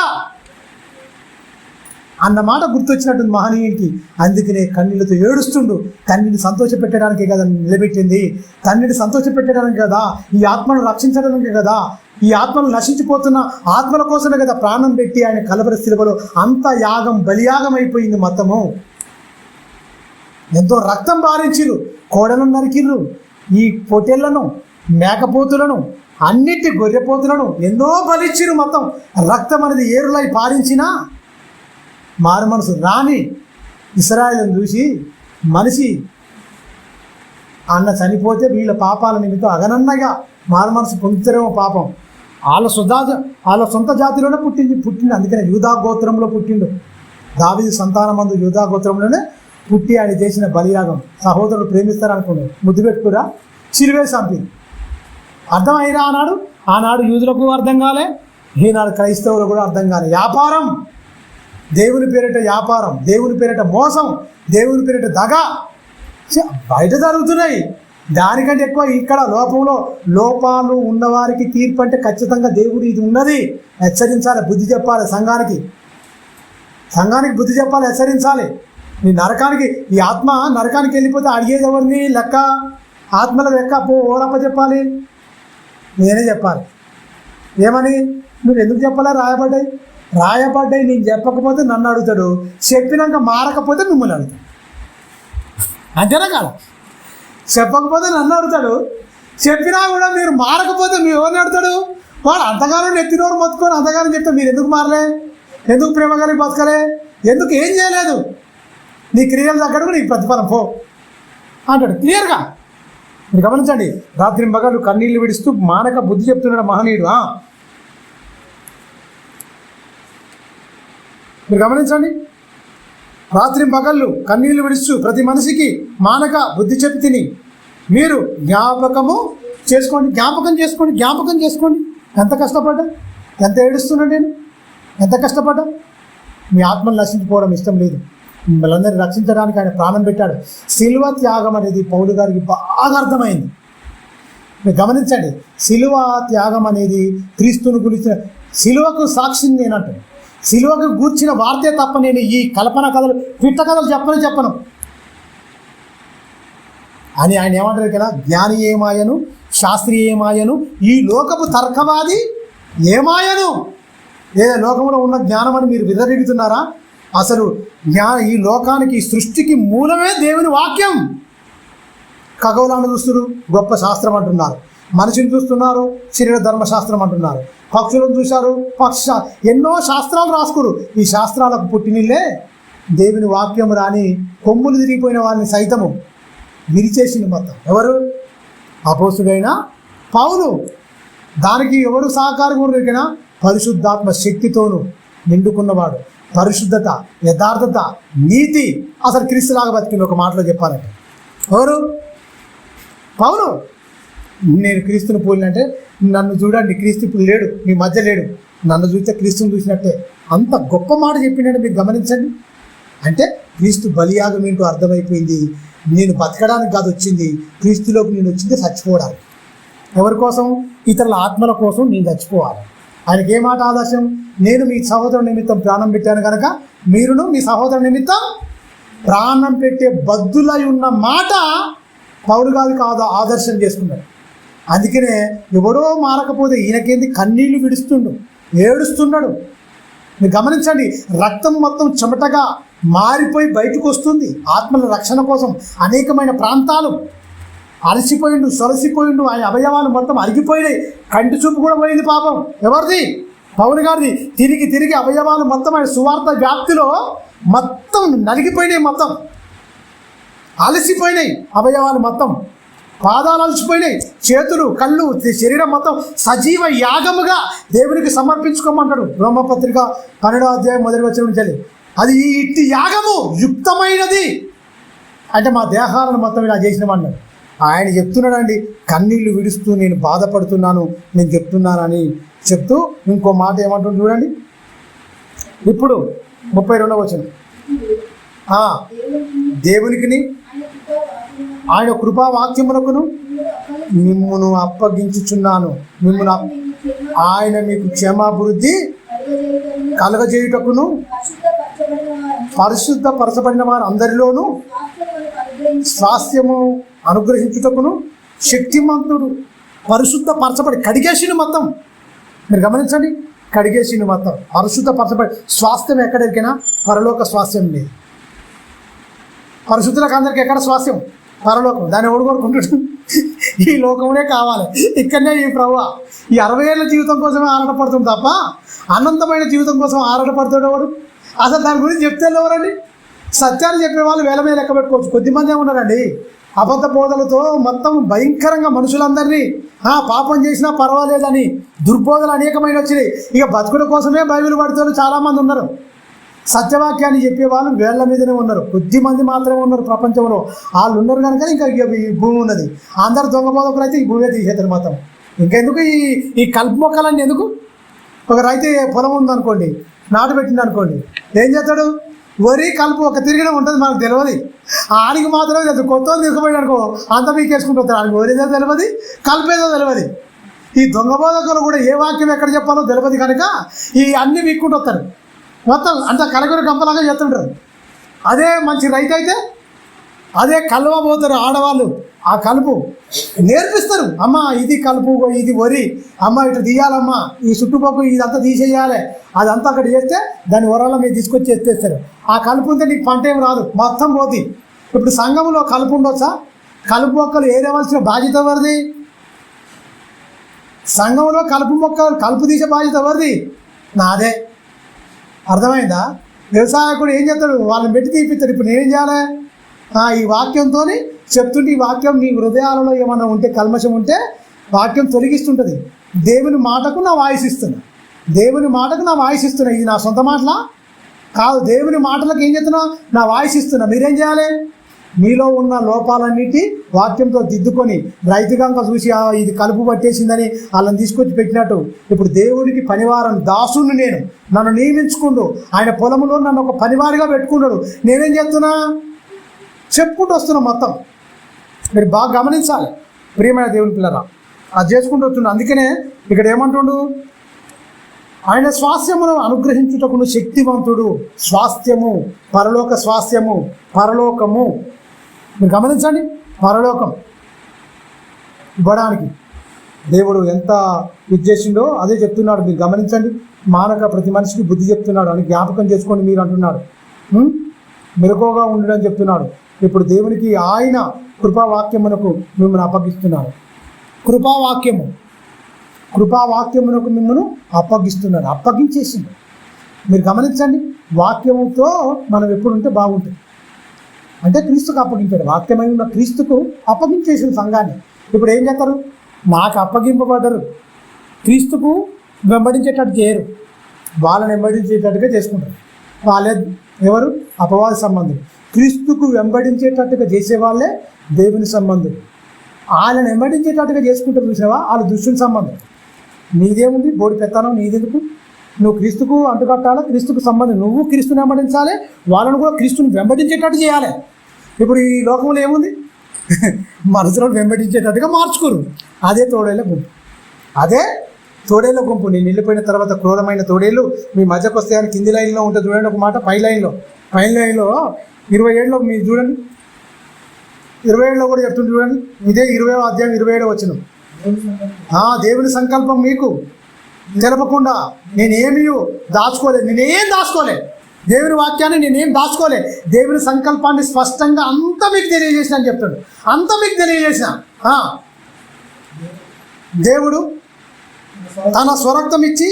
అన్నమాట గుర్తొచ్చినట్టుంది మహనీయునికి. అందుకనే కన్నీళ్ళతో ఏడుస్తుండు. తండ్రిని సంతోషపెట్టడానికే కదా నిలబెట్టింది, తండ్రిని సంతోషపెట్టడానికి కదా, ఈ ఆత్మను రక్షించడానికే కదా, ఈ ఆత్మలు నశించిపోతున్న ఆత్మల కోసమే కదా ప్రాణం పెట్టి ఆయన కలవరి శిలువలో అంత యాగం, బలియాగం అయిపోయింది మొత్తము. ఎంతో రక్తం బారించిరు, కోడలను నరికిర్రు, ఈ పొట్టేళ్లను, మేకపోతులను, అన్నిటి గొర్రెపోతులను ఎన్నో బలిచ్చిరు. మొత్తం రక్తం అనేది ఏరులై పారించినా మారు మనసు రాని ఇశ్రాయేలును చూసి మనిషి అన్న చనిపోతే వీళ్ళ పాపాల నిమిత్తం అగనన్నగా మారు మనసు పొందుతారేమో పాపం. వాళ్ళ సొంత జాతిలోనే పుట్టింది. అందుకనే యూదా గోత్రంలో పుట్టిండు. దావీదు సంతానమందు యూదా గోత్రంలోనే పుట్టి ఆయన చేసిన బలియాగం. సహోదరులు ప్రేమిస్తారనుకున్నాడు, ముద్దు పెట్టుకురా, సిలువేసి చంపింది. అర్థమైనా ఆనాడు యూదులకు అర్థం కాలే, ఈనాడు క్రైస్తవులు కూడా అర్థం కాలే. వ్యాపారం, దేవుని పేరిట వ్యాపారం, దేవుని పేరిట మోసం, దేవుని పేరిట దగ బయట జరుగుతున్నాయి. దానికంటే ఎక్కువ ఇక్కడ లోపాలు ఉన్నవారికి తీర్పు అంటే ఖచ్చితంగా దేవుడు ఇది ఉన్నది హెచ్చరించాలి, బుద్ధి చెప్పాలి, సంఘానికి బుద్ధి చెప్పాలి, హెచ్చరించాలి. నీ నరకానికి ఈ ఆత్మ నరకానికి వెళ్ళిపోతే అడిగేది ఎవరిని లెక్క? ఆత్మల లెక్క ఓడప్ప చెప్పాలి, నేనే చెప్పాలి. ఏమని? నువ్వు ఎందుకు చెప్పాలా? రాయబడ్డాయి నేను చెప్పకపోతే నన్ను అడుగుతాడు, చెప్పినాక మారకపోతే మిమ్మల్ని అడుగుతాడు. అంతేనా కాదా? చెప్పకపోతే నన్ను అడుగుతాడు, చెప్పినా కూడా మీరు మారకపోతే మీ ఎవరిని అడుగుతాడు? వాడు అంతగానం నెత్తినోరు మొత్తుకొని అంతగానం చెప్తే మీరు ఎందుకు మారలే? ఎందుకు ప్రేమ కలిగి బతకలే? ఎందుకు ఏం చేయలేదు? నీ క్రియలు తగ్గడం నీకు ప్రతిఫలం పో అంటాడు క్లియర్గా. మీరు గమనించండి, రాత్రి మగలు కన్నీళ్లు విడుస్తూ మానక బుద్ధి చెప్తున్నాడు మహనీయుడు. మీరు గమనించండి, రాత్రి పగళ్ళు కన్నీళ్లు విడుస్తూ ప్రతి మనిషికి మానక బుద్ధి చెప్పి తిని మీరు జ్ఞాపకం చేసుకోండి. ఎంత కష్టపడ్డా, ఎంత ఏడుస్తున్నా నేను, ఎంత కష్టపడ్డా. మీ ఆత్మను నశించిపోవడం ఇష్టం లేదు, మిమ్మల్ని రక్షించడానికి ఆయన ప్రాణం పెట్టాడు. శిలువ త్యాగం అనేది పౌలు గారికి బాగా అర్థమైంది. మీరు గమనించండి, శిలువ త్యాగం అనేది క్రీస్తుని గురించిన శిలువకు సాక్షిని నేనంటాను. శిలువకు గూర్చిన వార్తే తప్ప నేను ఈ కల్పన కథలు పిట్ట కథలు చెప్పను అని ఆయన ఏమంటారు కదా, జ్ఞాని ఏమాయను, శాస్త్రి ఏమాయను, ఈ లోకపు తర్కవాది ఏమాయను. లేదా లోకంలో ఉన్న జ్ఞానం అని మీరు విర్రవీగుతున్నారా? అసలు ఈ లోకానికి సృష్టికి మూలమే దేవుని వాక్యం. ఖగోళాన్ని చూస్తున్నారు, గొప్ప శాస్త్రం అంటున్నారు. మనిషిని చూస్తున్నారు, శరీర ధర్మశాస్త్రం అంటున్నారు. పక్షులను చూశారు, ఎన్నో శాస్త్రాలు రాసుకురు. ఈ శాస్త్రాలకు పుట్టినిల్లే దేవుని వాక్యం రాని కొమ్ములు తిరిగిపోయిన వారిని సైతము విరిచేసింది మొత్తం. ఎవరు? అపోస్తుడైన పౌలు. దానికి ఎవరు సహకారం దొరికినా పరిశుద్ధాత్మ శక్తితోనూ నిండుకున్నవాడు. పరిశుద్ధత, యథార్థత, నీతి, అసలు క్రీస్తులాగా బతికింది. ఒక మాటలో చెప్పాలంటే ఎవరు? పౌలు. నేను క్రీస్తుని పోలినంటే నన్ను చూడండి, క్రీస్తు ఇప్పుడు లేడు, మీ మధ్య లేడు, నన్ను చూస్తే క్రీస్తుని చూసినట్టే. అంత గొప్ప మాట చెప్పిందంటే మీరు గమనించండి. అంటే క్రీస్తు బలియాగం ఏంటో అర్థమైపోయింది. నేను బతకడానికి కాదు వచ్చింది, క్రీస్తులోకి నేను వచ్చింది చచ్చిపోవడానికి. ఎవరి కోసం? ఇతరుల ఆత్మల కోసం నేను చచ్చిపోవాలి. ఆయనకి ఏ మాట ఆదర్శం? నేను మీ సహోదరు నిమిత్తం ప్రాణం పెట్టాను కనుక మీరును మీ సహోదరు నిమిత్తం ప్రాణం పెట్టే బద్దులై ఉన్న మాట పౌలు గారికి కాదు ఆదర్శం చేసుకున్నాడు. అందుకనే ఎవడో మారకపోతే ఈయనకేంది కన్నీళ్లు విడుస్తుండు, ఏడుస్తున్నాడు. మీరు గమనించండి, రక్తం మొత్తం చెమటగా మారిపోయి బయటకు వస్తుంది. ఆత్మల రక్షణ కోసం అనేకమైన ప్రాంతాలు అలసిపోయిండు, సొలసిపోయిండు. ఆయన అవయవాలు మొత్తం అరిగిపోయినాయి, కంటి చూపు కూడా పోయింది పాపం. ఎవరిది? పౌలు గారిది. తిరిగి అవయవాలు మొత్తం ఆయన సువార్త వ్యాప్తిలో మొత్తం నలిగిపోయినాయి, మొత్తం అలసిపోయినాయి అవయవాలు మొత్తం. పాదాలు అలసిపోయినాయి, చేతులు, కళ్ళు, శరీరం మొత్తం సజీవ యాగముగా దేవునికి సమర్పించుకోమంటాడు. రోమపత్రిక 12వ అధ్యాయం 1వ వచనం నుంచి. అది ఇట్టి యాగము యుక్తమైనది అంటే మా దేహాలను మొత్తం ఇలా చేసినామన్నాడు. ఆయన చెప్తున్నాడండి, కన్నీళ్లు విడుస్తూ నేను బాధపడుతున్నాను, నేను చెప్తున్నానని చెప్తూ ఇంకో మాట ఏమంటుంది చూడండి. ఇప్పుడు 32వ వచనం. దేవునికిని ఆయన కృపావాక్యమునకును మిమ్మును అప్పగించుచున్నాను. ఆయన మీకు క్షమాభివృద్ధి కలగజేయుటకును పరిశుద్ధపరచబడిన వారు అందరిలోనూ స్వాస్థ్యము అనుగ్రహించుటకును శక్తిమంతుడు. పరిశుద్ధపరచబడి కడిగేసిన మొత్తం. మీరు గమనించండి, కడిగేసిన మొత్తం పరిశుద్ధపరచబడి. స్వాస్థ్యం ఎక్కడికైనా పరలోక స్వాస్థ్యం లేదు. పరిశుద్ధులకు అందరికీ ఎక్కడ స్వాస్థ్యం? పరలోకం. దాన్ని ఎవడు కోరుకుంటాడు? ఈ లోకంలో కావాలి, ఇక్కడనే ఈ ప్రభువా. ఈ 60 ఏళ్ళ జీవితం కోసమే ఆరాటపడుతుంది తప్ప అనంతమైన జీవితం కోసం ఆరాటపడుతాడు ఎవడు? అసలు దాని గురించి చెప్తే ఎవరండి? సత్యాన్ని చెప్పే వాళ్ళు వేల మీద లెక్క పెట్టుకోవచ్చు, కొద్దిమందే ఉన్నారండి. అబద్ధ బోధలతో మొత్తం భయంకరంగా మనుషులందరినీ పాపం చేసినా పర్వాలేదని దుర్బోధలు అనేకమైన వచ్చినాయి. ఇక బతుకుల కోసమే బైబిల్ పడుతారు చాలామంది ఉన్నారు. సత్యవాక్యాన్ని చెప్పేవాళ్ళు వేళ్ల మీదనే ఉన్నారు, కొద్దిమంది మాత్రమే ఉన్నారు ప్రపంచంలో. వాళ్ళు ఉన్నారు కనుక ఇంకా ఈ భూమి ఉన్నది. అందరు దొంగ బోధకులు అయితే ఈ భూమి తీసేస్తారు మొత్తం. ఇంకెందుకు ఈ కలుపు మొక్కలన్నీ ఎందుకు? ఒక రైతు పొలం ఉందనుకోండి, నాటు పెట్టింది అనుకోండి, ఏం చేస్తాడు? వరి కలుపు ఒక తిరిగిన ఉంటుంది, మనకు తెలియదు. ఆడికి మాత్రమే తెలుసు. కొత్త తీసుకుపోయాడు అనుకో అంత మీకేసుకుంటూ వస్తాడు. ఆడికి వరిదో తెలియదు, కలుపేదో తెలియదు. ఈ దొంగ బోధకులు కూడా ఏ వాక్యం ఎక్కడ చెప్పాలో తెలియదు కనుక ఈ అన్నీ మీక్కుంటూ వస్తారు. మొత్తం అంత కలగూర గంపలాగా చేస్తుంటారు. అదే మంచి రైతు అయితే అదే కలువ పోతారు ఆడవాళ్ళు. ఆ కలుపు నేర్పిస్తారు. అమ్మ ఇది కలుపు, ఇది వరి, అమ్మ ఇటు తీయాలమ్మా, ఈ చుట్టుపక్కల ఇదంతా తీసేయాలి, అదంతా అక్కడ చేస్తే దాని వరాల మీరు తీసుకొచ్చి ఎత్తేస్తారు. ఆ కలుపు ఉంటే నీకు పంట ఏం రాదు, మొత్తం పోతుంది. ఇప్పుడు సంఘంలో కలుపు ఉండొచ్చా? కలుపు మొక్కలు ఏరేవలసిన బాధ్యత ఎవరిది? సంఘంలో కలుపు తీసే బాధ్యత ఎవరిది? నాదే. అర్థమైందా? వ్యవసాయకుడు ఏం చేస్తాడు? వాళ్ళని పెట్టి తీపిస్తాడు. ఇప్పుడు నేనేం చేయాలి? ఈ వాక్యంతో చెప్తుంటే, ఈ వాక్యం మీ హృదయాలలో ఏమన్నా ఉంటే, కల్మషం ఉంటే వాక్యం తొలగిస్తుంటుంది. దేవుని మాటకు నా వాయిస్ ఇస్తున్నా, దేవుని మాటకు నా వాయిస్ ఇస్తున్నా. ఇది నా సొంత మాటలా కాదు, దేవుని మాటలకు ఏం చేస్తున్నా? నా వాయిస్ ఇస్తున్నా. మీరేం చేయాలి? మీలో ఉన్న లోపాలన్నిటి వాక్యంతో దిద్దుకొని రైతుగా చూసి ఇది కలుపు పట్టేసిందని వాళ్ళని తీసుకొచ్చి పెట్టినట్టు, ఇప్పుడు దేవుడికి పనివారం దాసుని నేను, నన్ను నియమించుకుంటూ ఆయన పొలంలో నన్ను ఒక పనివారిగా పెట్టుకున్నాడు. నేనేం చేస్తున్నా? చెప్పుకుంటూ వస్తున్నా. మొత్తం మీరు బాగా గమనించాలి ప్రియమైన దేవుని పిల్లరా, అది చేసుకుంటూ వస్తున్నా. అందుకనే ఇక్కడ ఏమంటుండు? ఆయన స్వాస్థ్యమును అనుగ్రహించుటకును శక్తివంతుడు. స్వాస్థ్యము, పరలోక స్వాస్థ్యము, పరలోకము. మీరు గమనించండి, పరలోకం ఇవ్వడానికి దేవుడు ఎంత ఇచ్చేసిండో అదే చెప్తున్నాడు. మీరు గమనించండి. మానక ప్రతి మనిషికి బుద్ధి చెప్తున్నాడు అని జ్ఞాపకం చేసుకోండి మీరు అంటున్నాడు. మెలకువగా ఉండడం చెప్తున్నాడు. ఇప్పుడు దేవునికి ఆయన కృపావాక్యమునకు మిమ్మల్ని అప్పగిస్తున్నాడు. కృపావాక్యమునకు మిమ్మల్ని అప్పగిస్తున్నాడు, అప్పగించేసిండు. మీరు గమనించండి. వాక్యముతో మనం ఎప్పుడు ఉంటే బాగుంటుంది అంటే క్రీస్తుకు అప్పగించాడు. వాక్యమై ఉన్న క్రీస్తుకు అప్పగించేసిన సంఘాన్ని. ఇప్పుడు ఏం చేస్తారు? నాకు అప్పగింపబడ్డరు, క్రీస్తుకు వెంబడించేటట్టు చేయరు, వాళ్ళని వెంబడించేటట్టుగా చేసుకుంటారు. వాళ్ళే ఎవరు? అపవాది సంబంధులు. క్రీస్తుకు వెంబడించేటట్టుగా చేసేవాళ్ళే దేవుని సంబంధులు. వాళ్ళని వెంబడించేటట్టుగా చేసుకుంటారు చూసావా, వాళ్ళ దుష్టుని సంబంధం. నీదేముంది? బోడి పెత్తనం నీదెందుకు? నువ్వు క్రీస్తుకు అంటుకట్టాలి, క్రీస్తుకు సంబంధం. నువ్వు క్రీస్తుని వెంబడించాలి, వాళ్ళను కూడా క్రీస్తుని వెంబడించేటట్టు చేయాలి. ఇప్పుడు ఈ లోకంలో ఏముంది? మనసులను వెంబడించేటట్టుగా మార్చుకోరు. అదే తోడేళ్ళ గుంపు. నేను వెళ్ళిపోయిన తర్వాత క్రూరమైన తోడేళ్ళు మీ మధ్యకు వస్తాయని కింది లైన్లో ఉంటుంది చూడండి ఒక మాట. పై లైన్లో 27లో మీరు చూడండి, 27లో కూడా చెప్తుంది చూడండి. ఇదే 20వ అధ్యాయం 27వ వచనం. దేవుని సంకల్పం మీకు తెలపకుండా నేనేమీ దాచుకోలే. దేవుని వాక్యాన్ని నేనేం దాచుకోలే. దేవుని సంకల్పాన్ని స్పష్టంగా అంతా మీకు తెలియజేసిన అని చెప్తాడు. అంతా మీకు తెలియజేసిన దేవుడు తన స్వరక్తం ఇచ్చి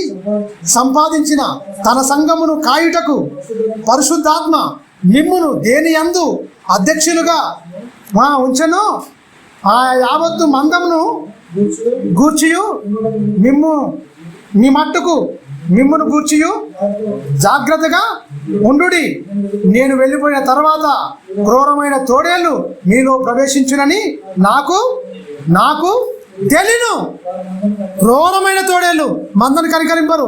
సంపాదించిన తన సంఘమును కాయుటకు పరిశుద్ధాత్మ మిమ్మును దేని యందు అధ్యక్షులుగా ఉంచెను. ఆ యావత్తు మందమును గూర్చియు మిమ్మును గూర్చియు జాగ్రత్తగా ఉండుడి. నేను వెళ్ళిపోయిన తర్వాత క్రూరమైన తోడేళ్ళు మీలో ప్రవేశించునని నాకు తెలియను. క్రూరమైన తోడేళ్ళు మందను కనికరింపరు.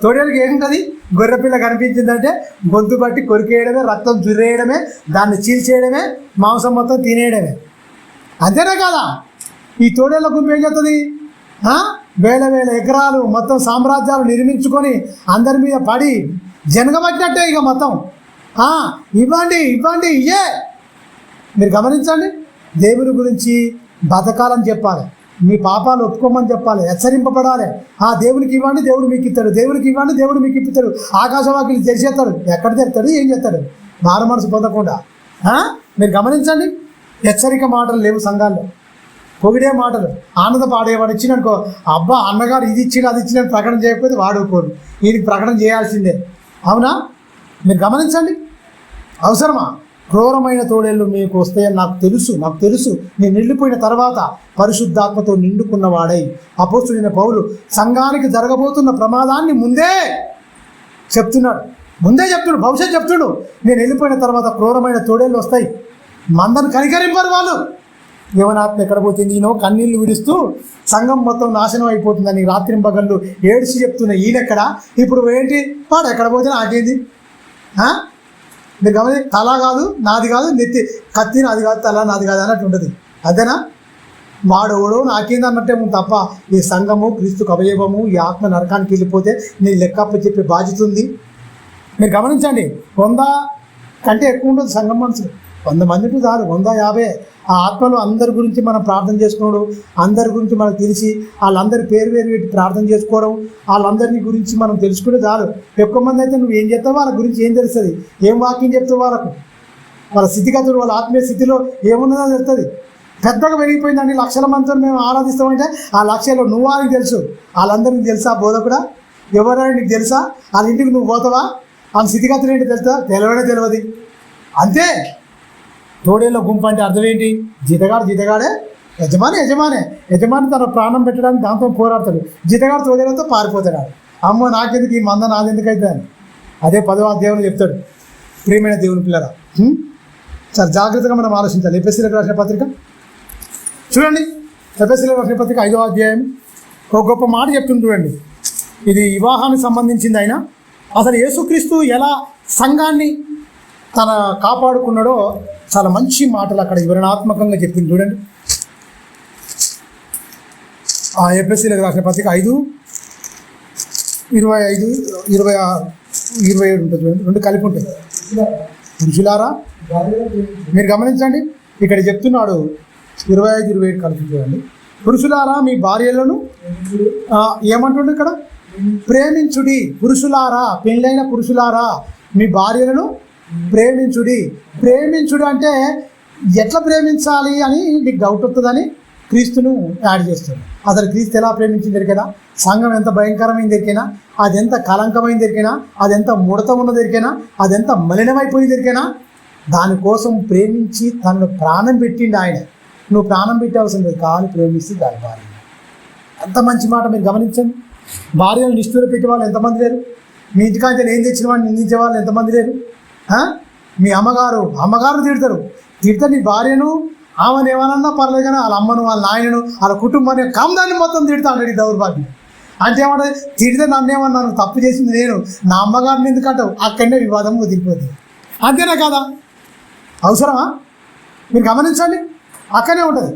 తోడేళ్ళకి ఏంటది? గొర్రెపిల్ల కనిపించిందంటే గొంతు బట్టి కొరికేయడమే, రక్తం జుర్రేయడమే, దాన్ని చీల్చేయడమే, మాంసం మొత్తం తినేయడమే. అంతేనా కదా? ఈ తోడేళ్ళ గుంపు ఏం చేస్తుంది? వేల ఎకరాలు మొత్తం సామ్రాజ్యాలు నిర్మించుకొని అందరి మీద పడి జనగబట్టినట్టే ఇక మొత్తం. ఇవ్వండి ఇయ్యే. మీరు గమనించండి. దేవుని గురించి బతకాలని చెప్పాలి, మీ పాపాలు ఒప్పుకోమని చెప్పాలి, హెచ్చరింపబడాలి. దేవునికి ఇవ్వండి, దేవుడు మీకు ఇస్తాడు. దేవునికి ఇవ్వండి, దేవుడు మీకు ఇప్పిస్తాడు. ఆకాశవాకిలు తెరిచేస్తాడు. ఎక్కడ తెరుతాడు? ఏం చేస్తాడు? మారు మనసు పొందకుండా. మీరు గమనించండి. హెచ్చరిక మాటలు లేవు సంఘాల్లో, పొగిడే మాటలు. ఆనంద పాడేవాడు ఇచ్చిననుకో, అబ్బా అన్నగారు ఇది ఇచ్చిన అది ఇచ్చిన ప్రకటన చేయకపోతే వాడుకోరు, ఈయనకి ప్రకటన చేయాల్సిందే. అవునా? మీరు గమనించండి. అవసరమా? క్రూరమైన తోడేళ్ళు మీకు వస్తాయని నాకు తెలుసు. నేను వెళ్ళిపోయిన తర్వాత పరిశుద్ధాత్మతో నిండుకున్నవాడై అపోస్తులైన పౌలు సంఘానికి జరగబోతున్న ప్రమాదాన్ని ముందే చెప్తున్నాడు. భవిష్యత్తు చెప్తుడు. నేను వెళ్ళిపోయిన తర్వాత క్రూరమైన తోడేళ్ళు వస్తాయి, మందను కనికరింపరు వాళ్ళు. యవనాత్మ ఎక్కడ పోతుంది? ఈయన కన్నీళ్లు విడుస్తూ సంఘం మొత్తం నాశనం అయిపోతుందని రాత్రింపగళ్ళు ఏడిచి చెప్తున్న ఈయనెక్కడ? ఇప్పుడు ఏంటి? వాడు ఎక్కడ పోతే నాకేంది? మీరు గమని తల కాదు నాది కాదు, నెత్తి కత్తి నాది కాదు, తల నాది కాదు అన్నట్టు ఉంటుంది. అదేనా? వాడెవడో నాకేంది అన్నట్టే ఉంది తప్ప ఈ సంఘము క్రీస్తుకు అవయవము, ఈ ఆత్మ నరకానికి వెళ్ళిపోతే నీ లెక్కప్ప చెప్పే బాధ్యత ఉంది. మీరు గమనించండి, 100 కంటే ఎక్కువ ఉంటుంది సంఘం మనుషులు. 100 మందికి చాలు, 150. ఆ ఆత్మలో అందరి గురించి మనం ప్రార్థన చేసుకోవడం, అందరి గురించి మనకు తెలిసి వాళ్ళందరి పేరు పెట్టి ప్రార్థన చేసుకోవడం, వాళ్ళందరినీ గురించి మనం తెలుసుకుంటే చాలు. ఎక్కువ మంది అయితే నువ్వు ఏం చెప్తావు, వాళ్ళ గురించి ఏం తెలుస్తుంది, ఏం వాక్యం చెప్తావు, వాళ్ళ స్థితిగతులు, వాళ్ళ ఆత్మీయ స్థితిలో ఏమున్నదో తెలుస్తుంది. పెద్దగా పెరిగిపోయిందండి, లక్షల మందితో మేము ఆరాధిస్తామంటే ఆ లక్షలో నువ్వు వాళ్ళకి తెలుసు, వాళ్ళందరికీ తెలుసా బోధకుడా, ఎవరైనా నీకు తెలుసా, వాళ్ళ ఇంటికి నువ్వు పోతావా, వాళ్ళ స్థితిగతులు ఏంటి తెలుసా, తెలియదు. అంతే. తోడేళ్ళ గుంపు అంటే అర్థం ఏంటి? జీతగాడే, యజమాని తన ప్రాణం పెట్టడానికి దాంతో పోరాడతాడు. జీతగాడు తోడేళ్ళతో పారిపోతాడు. అమ్మో నాకెందుకు ఈ మంద, నాదెందుకు అయితే అని. అదే 10వ అధ్యాయంలో చెప్తాడు. ప్రియమైన దేవుని పిల్లరా, చాలా జాగ్రత్తగా మనం ఆలోచించాలి. ఎఫెసీయులకు రాసిన పత్రిక చూడండి. ఎఫెసీయులకు రాసిన పత్రిక 5వ అధ్యాయం ఒక గొప్ప మాట చెప్తుంది చూడండి. ఇది వివాహానికి సంబంధించింది. అయినా అసలు యేసుక్రీస్తు ఎలా సంఘాన్ని తన కాపాడుకున్నాడో చాలా మంచి మాటలు అక్కడ వివరణాత్మకంగా చెప్పింది చూడండి. ఆ ఎఫెసీయులకు రాసిన పత్రిక 5:25, 26, 27 ఉంటుంది చూడండి. 2 కలిపి ఉంటుంది. పురుషులారా, మీరు గమనించండి, ఇక్కడ చెప్తున్నాడు 25, 27 కలిపి చూడండి. పురుషులారా మీ భార్యలను ఏమంటుండే ఇక్కడ? ప్రేమించుడి. పురుషులారా, పెళ్ళైన పురుషులారా మీ భార్యలను ప్రేమించుడి. ప్రేమించుడు అంటే ఎట్లా ప్రేమించాలి అని నీకు డౌట్ వస్తుందని క్రీస్తును యాడ్ చేస్తుంది. అసలు క్రీస్తు ఎలా ప్రేమించింది ఎరికైనా, సంఘం ఎంత భయంకరమైంది ఎరికైనా, అది ఎంత కలంకమైంది ఎరికైనా, అది ఎంత ముడత ఉన్నది ఎరికైనా, అది ఎంత మలినమైపోయింది ఎరికైనా, దానికోసం ప్రేమించి తనను ప్రాణం పెట్టిండు ఆయన. నువ్వు ప్రాణం పెట్టాల్సిన లేదు, కాని ప్రేమిస్తే దాని భార్య. అంత మంచి మాట మీరు గమనించండి. భార్యను నిష్ఠూర పెట్టే వాళ్ళు ఎంతమంది లేరు? మీ ఇంటికాంతే నేను తెచ్చిన వాడిని నిందించే వాళ్ళు ఎంతమంది లేరు? మీ అమ్మగారు తిడతారు. నీ భార్యను, ఆమెను ఏమన్నా పర్లేదు కానీ వాళ్ళ అమ్మను, వాళ్ళ నాయనను, వాళ్ళ కుటుంబాన్ని కామదాన్ని మొత్తం తిడతా అంటాడు ఈ దౌర్భాగ్యం. అంటే ఏమంటే తిడితే నన్నేమన్నాను, తప్పు చేసింది నేను, నా అమ్మగారిని ఎందుకంటావు, అక్కడనే వివాదం వదిలిపోతుంది. అంతేనా కదా? అవసరమా? మీరు గమనించండి, అక్కడనే ఉంటుంది.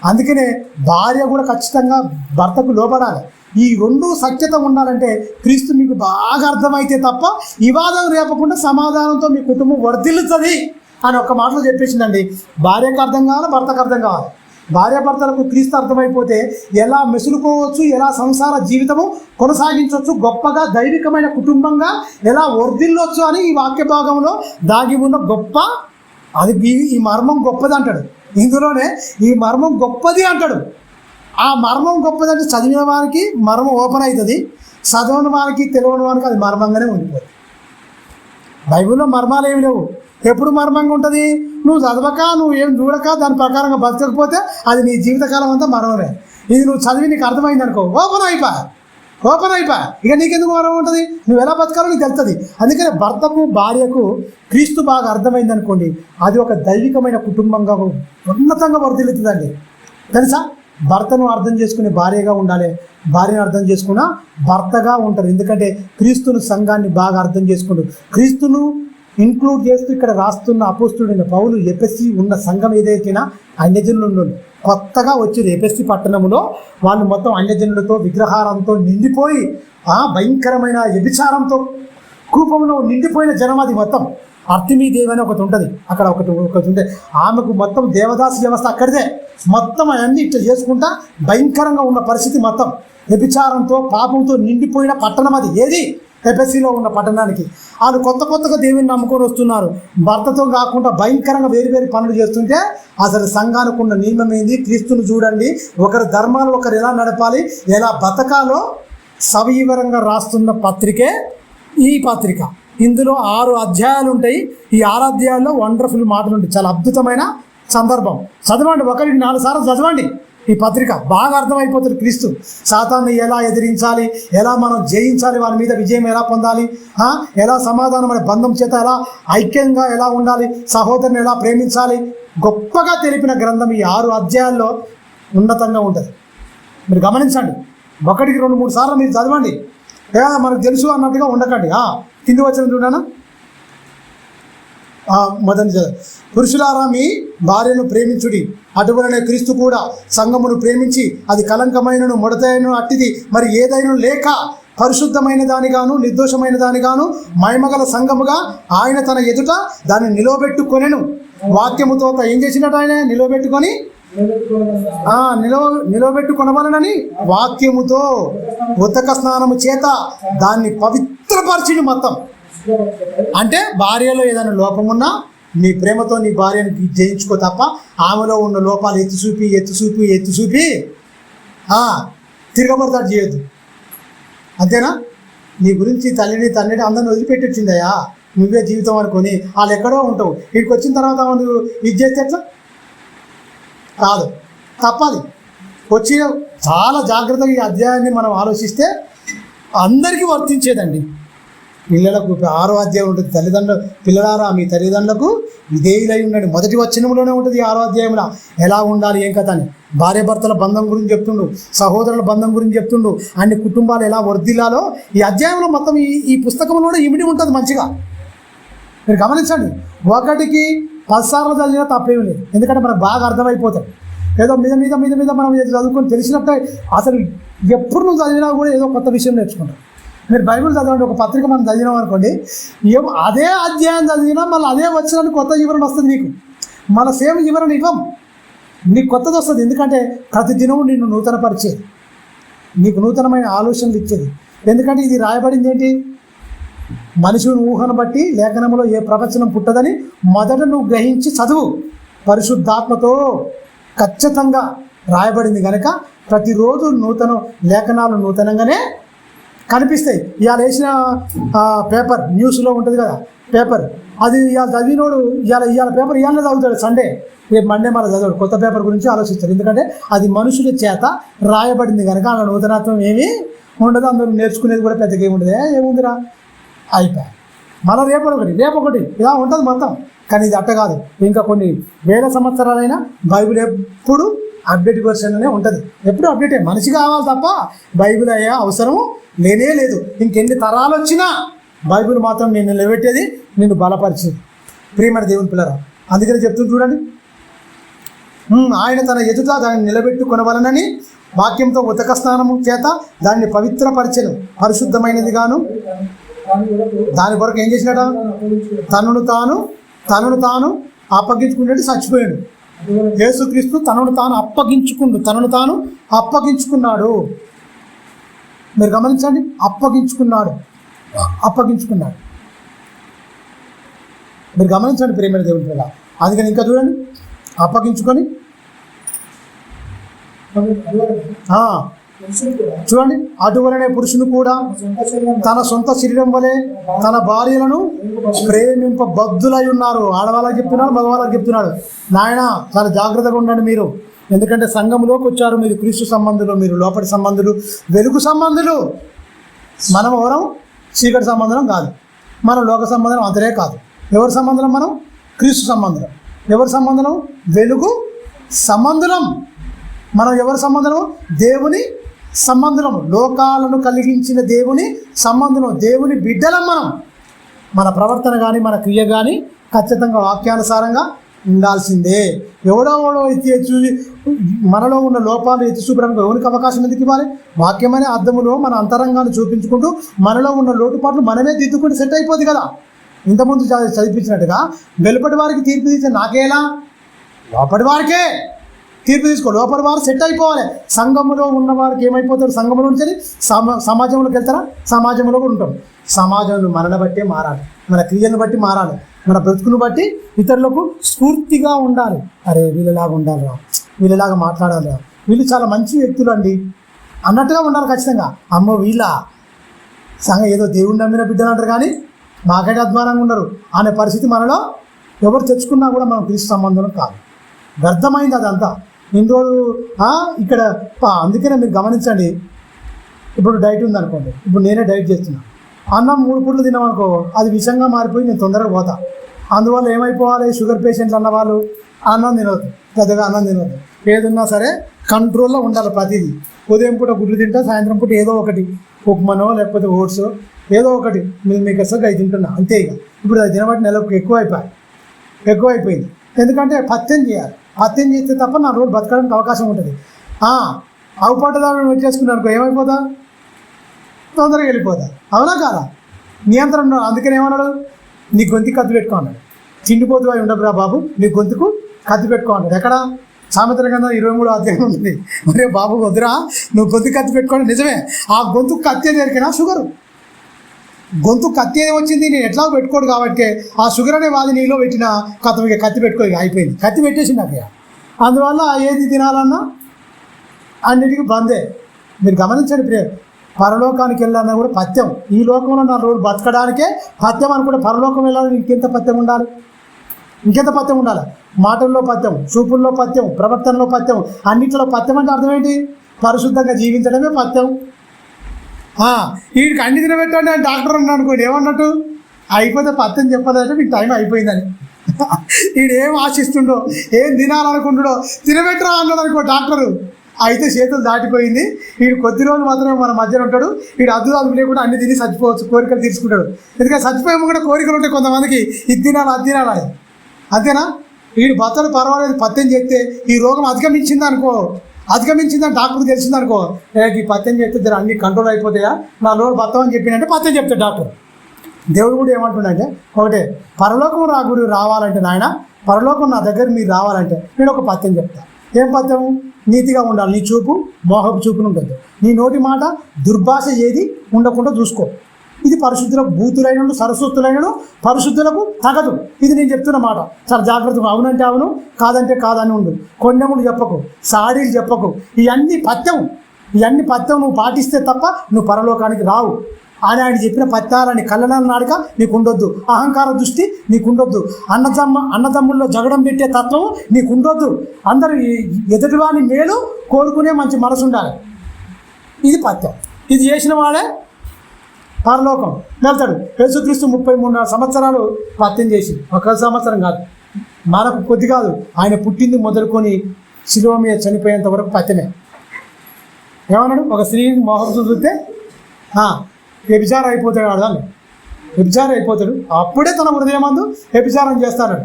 అందుకనే భార్య కూడా ఖచ్చితంగా భర్తకు లోబడాలి. ఈ 2 సఖ్యత ఉండాలంటే క్రీస్తు మీకు బాగా అర్థమైతే తప్ప వివాదం రేపకుండా సమాధానంతో మీ కుటుంబం వర్ధిల్లుతుంది అని ఒక్క మాటలో చెప్పేసిందండి. భార్యకు అర్థం కావాలి, భర్తకు అర్థం కావాలి. భార్యాభర్తలకు క్రీస్తు అర్థమైపోతే ఎలా మెసులుకోవచ్చు, ఎలా సంసార జీవితము కొనసాగించవచ్చు, గొప్పగా దైవికమైన కుటుంబంగా ఎలా వర్ధిల్లొచ్చు అని ఈ వాక్య భాగంలో దాగి ఉన్న గొప్ప, అది ఈ మర్మం గొప్పది అంటాడు. ఇందులోనే ఈ మర్మం గొప్పది అంటాడు. ఆ మర్మం గొప్పది అంటే చదివిన వారికి మర్మం ఓపెన్ అవుతుంది, చదవని వారికి తెలియని వారికి అది మర్మంగానే ఉండిపోతుంది. బైబిల్లో మర్మాలు ఏమి లేవు. ఎప్పుడు మర్మంగా ఉంటుంది? నువ్వు చదవక, నువ్వు ఏం చూడక, దాని ప్రకారంగా బతకకపోతే అది నీ జీవితకాలం అంతా మర్మమే. ఇది నువ్వు చదివి నీకు అర్థమైంది అనుకో, ఓపెన్ అయిపో, ఇక నీకెందుకు మర్మం ఉంటుంది? నువ్వు ఎలా బతకాలో నీకు తెలుస్తుంది. అందుకని భర్తకు భార్యకు క్రీస్తు బాగా అర్థమైంది అనుకోండి, అది ఒక దైవికమైన కుటుంబంగా ఉన్నతంగా వర్ధిల్లుతుందండి. తెలుసా? భర్తను అర్థం చేసుకునే భార్యగా ఉండాలి, భార్యను అర్థం చేసుకున్న భర్తగా ఉంటారు. ఎందుకంటే క్రీస్తును సంఘాన్ని బాగా అర్థం చేసుకుంటూ క్రీస్తును ఇంక్లూడ్ చేస్తూ ఇక్కడ రాస్తున్న అపోస్తుడైన పౌలు ఎఫెసీ ఉన్న సంఘం ఏదైతేనా అన్యజనులు ఉండాలి. కొత్తగా వచ్చారు ఎఫెసీ పట్టణంలో. వాళ్ళు మొత్తం అన్యజనులతో, విగ్రహారంతో నిండిపోయి భయంకరమైన వ్యభిచారంతో కూపంలో నిండిపోయిన జనం. అది మొత్తం అర్తిమీదేవి అని ఒకటి ఉంటుంది అక్కడ, ఒకటి ఉంటుంది. ఆమెకు మొత్తం దేవదాసి వ్యవస్థ అక్కడిదే. మొత్తం అవన్నీ ఇట్లా చేసుకుంటా భయంకరంగా ఉన్న పరిస్థితి, మొత్తం వ్యభిచారంతో పాపంతో నిండిపోయిన పట్టణం అది. ఏది? ఎఫెసీలో ఉన్న పట్టణానికి. వాళ్ళు కొత్తగా దేవుని నమ్ముకొని వస్తున్నారు. భర్తతో కాకుండా భయంకరంగా వేరు పనులు చేస్తుంటే అసలు సంఘానికి ఉన్న నియమం ఏంది? క్రీస్తును చూడండి, ఒకరి ధర్మాలు ఒకరు ఎలా నడపాలి, ఎలా బతకాలో సవివరంగా రాస్తున్న పత్రికే ఈ పత్రిక. ఇందులో 6 అధ్యాయాలు ఉంటాయి. ఈ 6 అధ్యాయాల్లో వండర్ఫుల్ మాటలు ఉంటాయి. చాలా అద్భుతమైన సందర్భం. చదవండి, 1-4 సార్లు చదవండి. ఈ పత్రిక బాగా అర్థమైపోతుంది. క్రీస్తు సాతాన్ని ఎలా ఎదిరించాలి, ఎలా మనం జయించాలి, వారి మీద విజయం ఎలా పొందాలి, ఎలా సమాధానమైన బంధం చేత ఎలా ఐక్యంగా ఎలా ఉండాలి, సహోదరుని ఎలా ప్రేమించాలి, గొప్పగా తెలిపిన గ్రంథం ఈ 6 అధ్యాయాల్లో ఉన్నతంగా ఉంటుంది. మీరు గమనించండి, 1-2-3 సార్లు మీరు చదవండి. మనకు తెలుసు అన్నట్టుగా ఉండకండి. కింది వచ్చిన చూడనా, మొదటి పురుషులారా మీ భార్యను ప్రేమించుడి, అటువలనే క్రీస్తు కూడా సంఘమును ప్రేమించి అది కలంకమైనను ముడతైనను అట్టిది మరి ఏదైనా లేక పరిశుద్ధమైన దానిగాను నిర్దోషమైన దానిగాను మహిమగల సంఘముగా ఆయన తన ఎదుట దాన్ని నిలవబెట్టుకొనెను. వాక్యముతో ఏం చేసినట్టు ఆయన నిలవబెట్టుకొని నిలవబెట్టుకొనవలనని వాక్యముతో ఉతక స్నానము చేత దాన్ని పవిత్రపరిచిండు. మొత్తం అంటే భార్యలో ఏదైనా లోపమున్నా నీ ప్రేమతో నీ భార్యను జయించుకో తప్ప ఆమెలో ఉన్న లోపాలు ఎత్తి చూపి తిరగబడతాడు చేయొద్దు. అంతేనా? నీ గురించి తల్లిని తండ్రిని అందరిని వదిలిపెట్టొచ్చిందయ్యా, నువ్వే జీవితం అనుకొని వాళ్ళు ఎక్కడో ఉంటావు. ఇక్కడికి వచ్చిన తర్వాత నువ్వు ఇది చేస్తే ఎట్లా? కాదు, తప్పది. వచ్చి చాలా జాగ్రత్తగా ఈ అధ్యాయాన్ని మనం ఆలోచిస్తే అందరికీ వర్తించేదండి. పిల్లలకు 6వ అధ్యాయం ఉంటుంది, పిల్లలారా మీ తల్లిదండ్రులకు విధేయులై ఉండండి. మొదటి వచనంలోనే ఉంటుంది 6వ అధ్యాయంలో ఎలా ఉండాలి ఏం కథ అని. భార్యాభర్తల బంధం గురించి చెప్తుండు, సహోదరుల బంధం గురించి చెప్తుండు, అన్ని కుటుంబాలు ఎలా వర్ధిల్లాలో ఈ అధ్యాయంలో మొత్తం ఈ పుస్తకంలోనే ఇమిడి ఉంటుంది మంచిగా. మీరు గమనించండి, ఒకటికి 10 సార్లు చదివినా తప్పేమీ లేదు, ఎందుకంటే మనకు బాగా అర్థమైపోతుంది. ఏదో మీద మీద మీద మీద మనం ఏదో చదువుకొని తెలిసినట్టే అసలు ఎప్పుడు నువ్వు చదివినా కూడా ఏదో కొత్త విషయం నేర్చుకుంటావు. మీరు బైబిల్ చదవండి, ఒక పత్రిక మనం చదివినాం అనుకోండి, అదే అధ్యాయం చదివినా మళ్ళీ అదే వచ్చిన కొత్త వివరణ వస్తుంది నీకు. మళ్ళీ సేమ్ వివరణ ఇవ్వం, నీకు కొత్తది వస్తుంది. ఎందుకంటే ప్రతి దినము నిన్ను నూతనపరిచేది, నీకు నూతనమైన ఆలోచనలు ఇచ్చేది. ఎందుకంటే ఇది రాయబడింది ఏంటి? మనుషుని ఊహను బట్టి లేఖనంలో ఏ ప్రవచనం పుట్టదని మొదట నువ్వు గ్రహించి చదువు. పరిశుద్ధాత్మతో ఖచ్చితంగా రాయబడింది కనుక ప్రతిరోజు లేఖనాలు నూతనంగానే కనిపిస్తాయి. ఇవాళ వేసిన పేపర్ న్యూస్లో ఉంటుంది కదా పేపర్, అది ఇవాళ చదివినోడు ఇవాళ పేపర్ ఇవాళ చదువుతాడు, సండే రేపు మండే మళ్ళీ చదవడు, కొత్త పేపర్ గురించి ఆలోచిస్తాడు. ఎందుకంటే అది మనుషుల చేత రాయబడింది కనుక అలా నూతనత్వం ఏమీ ఉండదు. అందరూ నేర్చుకునేది కూడా పెద్దగా ఏముండదు, ఏముందిరా అయిపోయి మళ్ళీ రేపొకటి ఇలా ఉంటుంది మొత్తం. కానీ ఇది అట్ట కాదు. ఇంకా కొన్ని వేల సంవత్సరాలైనా బైబిల్ ఎప్పుడు అప్డేట్ వర్షన్లోనే ఉంటుంది, ఎప్పుడు అప్డేటే. మనిషి కావాలి తప్ప బైబిల్ అయ్యే అవసరం లేనే లేదు. ఇంకెన్ని తరాలు వచ్చినా బైబిల్ మాత్రం నేను నిలబెట్టేది, నిన్ను బలపరిచేది. ప్రియమైన దేవుని పిల్లరా, అందుకని చెప్తుంది చూడండి, ఆయన తన ఎదుట దాన్ని నిలబెట్టుకొనవలనని వాక్యంతో ఉతక స్నానము చేత దాన్ని పవిత్రపరిచెను, పరిశుద్ధమైనది గాను. దాని కొరకు ఏం చేసినట? తనను తాను అప్పగించుకున్నట్టు చచ్చిపోయాడు. యేసుక్రీస్తు తనను తాను అప్పగించుకున్నాడు. మీరు గమనించండి, అప్పగించుకున్నాడు. మీరు గమనించండి ప్రియమైన దేవుని పిల్ల. అందుకని ఇంకా చూడండి, అప్పగించుకొని చూడండి, అటువలనే పురుషుని కూడా తన సొంత శరీరం వలె తన భార్యలను ప్రేమింపబద్ధులై ఉన్నారు. ఆడవాళ్ళకి చెప్తున్నాడు, మగవాళ్ళకి చెప్తున్నాడు. నాయన చాలా జాగ్రత్తగా ఉండండి మీరు, ఎందుకంటే సంఘంలోకి వచ్చారు మీరు. క్రీస్తు సంబంధులు, మీరు లోపటి సంబంధులు, వెలుగు సంబంధులు. మనం ఎవరం? చీకటి సంబంధం కాదు, మనం లోక సంబంధం అంతనే కాదు. ఎవరి సంబంధం? మనం క్రీస్తు సంబంధం. ఎవరి సంబంధం? వెలుగు సంబంధం. మనం ఎవరి సంబంధం? దేవుని సంబంధం, లోకాలను కలిగించిన దేవుని సంబంధం, దేవుని బిడ్డలం మనం. మన ప్రవర్తన కానీ మన క్రియ కానీ ఖచ్చితంగా వాక్యానుసారంగా ఉండాల్సిందే. ఎవడో చూసి మనలో ఉన్న లోపాలు ఎత్తి చూపడానికి ఎవరికి అవకాశం ఎందుకు ఇవ్వాలి? వాక్యమనే అర్థములో మన అంతరంగాన్ని చూపించుకుంటూ మనలో ఉన్న లోటుపాట్లు మనమే దిద్దుకుంటూ సెట్ అయిపోద్ది కదా. ఇంతకుముందు చదివించినట్టుగా వెలుపటి వారికి తీర్పు తీసే నాకేలా? లోపటి వారికే తీర్పు తీసుకో. లోపలి వారు సెట్ అయిపోవాలి. సంఘములో ఉన్న వారికి ఏమైపోతారు? సంఘంలో నుంచి సమాజంలోకి వెళ్తారా? సమాజంలో కూడా ఉంటాం. సమాజంలో మనల్ని బట్టే మారాలి, మన క్రియలను బట్టి మారాలి, మన బ్రతుకును బట్టి ఇతరులకు స్ఫూర్తిగా ఉండాలి. అరే వీళ్ళలాగా ఉండాలిరా, వీళ్ళలాగా మాట్లాడాలిరా, వీళ్ళు చాలా మంచి వ్యక్తులు అండి అన్నట్టుగా ఉండాలి ఖచ్చితంగా. అమ్మో వీళ్ళ ఏదో దేవుడిని నమ్మిన బిడ్డలు అంటారు కానీ మాకైతే అధ్వానంగా ఉండరు అనే పరిస్థితి మనలో ఎవరు తెచ్చుకున్నా కూడా మనం క్రీస్తు సంబంధం కాదు. వ్యర్థమైంది అదంతా. ఇన్ని రోజులు ఇక్కడ అందుకనే మీరు గమనించండి, ఇప్పుడు డైట్ ఉందనుకోండి, ఇప్పుడు నేనే డైట్ చేస్తున్నా, అన్నం 3 పూటలు తిన్నామనుకో అది విషంగా మారిపోయి నేను తొందరగా పోతా. అందువల్ల ఏమైపోవాలి? షుగర్ పేషెంట్లు అన్నవాళ్ళు అన్నం తినవద్దు, పెద్దగా అన్నం తినవద్దు. ఏదున్నా సరే కంట్రోల్లో ఉండాలి ప్రతిదీ. ఉదయం పూట గుడ్లు తింటా, సాయంత్రం పూట ఏదో ఒకటి ఉప్మానో లేకపోతే ఓట్స్ ఏదో ఒకటి మిల్ మేకర్స్ అవి తింటున్నా అంతే. ఇక ఇప్పుడు అది తినబట్టి నెలకు ఎక్కువ అయిపోయాయి. ఎక్కువైపోయింది. ఎందుకంటే పత్యం చేయాలి, పత్యం చేస్తే తప్ప నా రోజు బతకడానికి అవకాశం ఉంటుంది. అవుపట్టదారుడు పెట్టేసుకున్నాను అనుకో ఏమైపోతా, తొందరగా వెళ్ళిపోతా. అవునా కాదా? నియంత్రణ ఉన్నాడు. అందుకని ఏమన్నాడు, నీ గొంతుకు కత్తి పెట్టుకో అన్నాడు. తిండిపోతు అయి ఉండదురా బాబు, నీ గొంతుకు కత్తి పెట్టుకో అన్నాడు. ఎక్కడ? సామెతల గ్రంథం 23వ అధ్యాయం ఉంటుంది. మరి బాబు వద్దురా, నువ్వు గొంతు కత్తి పెట్టుకోండి. నిజమే, ఆ గొంతుకు కత్తి దొరికినా షుగరు, గొంతు కత్తి వచ్చింది, నేను ఎట్లా పెట్టుకోడు కాబట్టి ఆ షుగర్ అనే వాది నీలో పెట్టిన కత్తి పెట్టుకో, అయిపోయింది, కత్తి పెట్టేసి నాకు. అందువల్ల ఏది తినాలన్నా అన్నిటికీ బందే. మీరు గమనించండి ప్రియ, పరలోకానికి వెళ్ళాలన్నా కూడా పథ్యం. ఈ లోకంలో నా రోజు బతకడానికే పథ్యం అనుకుంటే పరలోకం వెళ్ళాలని ఇంకెంత పథ్యం ఉండాలి, ఇంకెంత పథ్యం ఉండాలి. మాటల్లో పథ్యం, చూపుల్లో పథ్యం, ప్రవర్తనలో పథ్యం, అన్నింటిలో పథ్యం అంటే అర్థం ఏంటి? పరిశుద్ధంగా జీవించడమే పథ్యం. వీడికి అన్ని తినబెట్టండి అని డాక్టర్ అన్నాడు అనుకోండి, ఏమన్నట్టు? అయిపోతే పథ్యం చెప్పలేదంటే మీకు టైం అయిపోయిందని. వీడు ఏం ఆశిస్తుండో, ఏం తినాలనుకుంటుడో తినబెట్టరా అన్నాడు అనుకో డాక్టరు, అయితే చేతులు దాటిపోయింది. వీడు కొద్ది రోజులు మాత్రమే మన మధ్యన ఉంటాడు. వీడు అద్దుదాలు లేకుండా అన్ని తిని చచ్చిపోవచ్చు, కోరికలు తీర్చుకుంటాడు. ఎందుకంటే చచ్చిపోయాము కూడా కోరికలు ఉంటాయి కొంతమందికి, ఇది తినాలి అది తినాలి, అంతేనా? వీడు బతలు పర్వాలేదు పత్యం చేస్తే ఈ రోగం అధిగమించిందని డాక్టర్కి తెలిసిందనుకో, ఈ పత్యం చేస్తే అన్ని కంట్రోల్ అయిపోతాయా, నా లోటు బతం అని చెప్పిందంటే పత్యం చెప్తాడు డాక్టర్. దేవుడు కూడా ఏమంటుండంటే, ఒకటే, పరలోకం రావాలంటే నాయన, పరలోకం నా దగ్గర మీరు రావాలంటే నేను ఒక పత్యం చెప్తాను. ఏం పత్యం? నీతిగా ఉండాలి, నీ చూపు మోహపు చూపులు ఉంటుంది, నీ నోటి మాట దుర్భాష ఏది ఉండకుండా చూసుకో. ఇది పరిశుద్ధులకు బూతులైనను సరస్వతులైనను పరిశుద్ధులకు తగదు. ఇది నేను చెప్తున్న మాట, చాలా జాగ్రత్తగా, అవునంటే అవును, కాదంటే కాదని ఉండు. కొండెములు చెప్పకు, సాడీలు చెప్పకు. ఇవన్నీ పత్యం నువ్వు పాటిస్తే తప్ప నువ్వు పరలోకానికి రావు అని ఆయన చెప్పిన పత్యాలని కళ్ళనాల నాడిక నీకుండొద్దు. అహంకార దృష్టి నీకుండొద్దు. అన్నదమ్ముల్లో జగడం పెట్టే తత్వం నీకుండొద్దు. అందరూ ఎదుటివాని మేలు కోరుకునే మంచి మనసు ఉండాలి. ఇది పత్యం. ఇది చేసిన వాడే పరలోకం వెళ్తాడు. యేసుక్రీస్తు 33 సంవత్సరాలు పత్యం చేసి, ఒక సంవత్సరం కాదు, మనకు కొద్ది కాదు, ఆయన పుట్టింది మొదలుకొని శిలువ మీద చనిపోయేంత వరకు పత్యమే. ఏమన్నాడు? ఒక స్త్రీ మోహం చూస్తే వ్యభిచారం అయిపోతాడు, ఆడదాన్ని వ్యభిచారం అయిపోతాడు. అప్పుడే తన హృదయమందు వ్యభిచారం చేస్తాడు.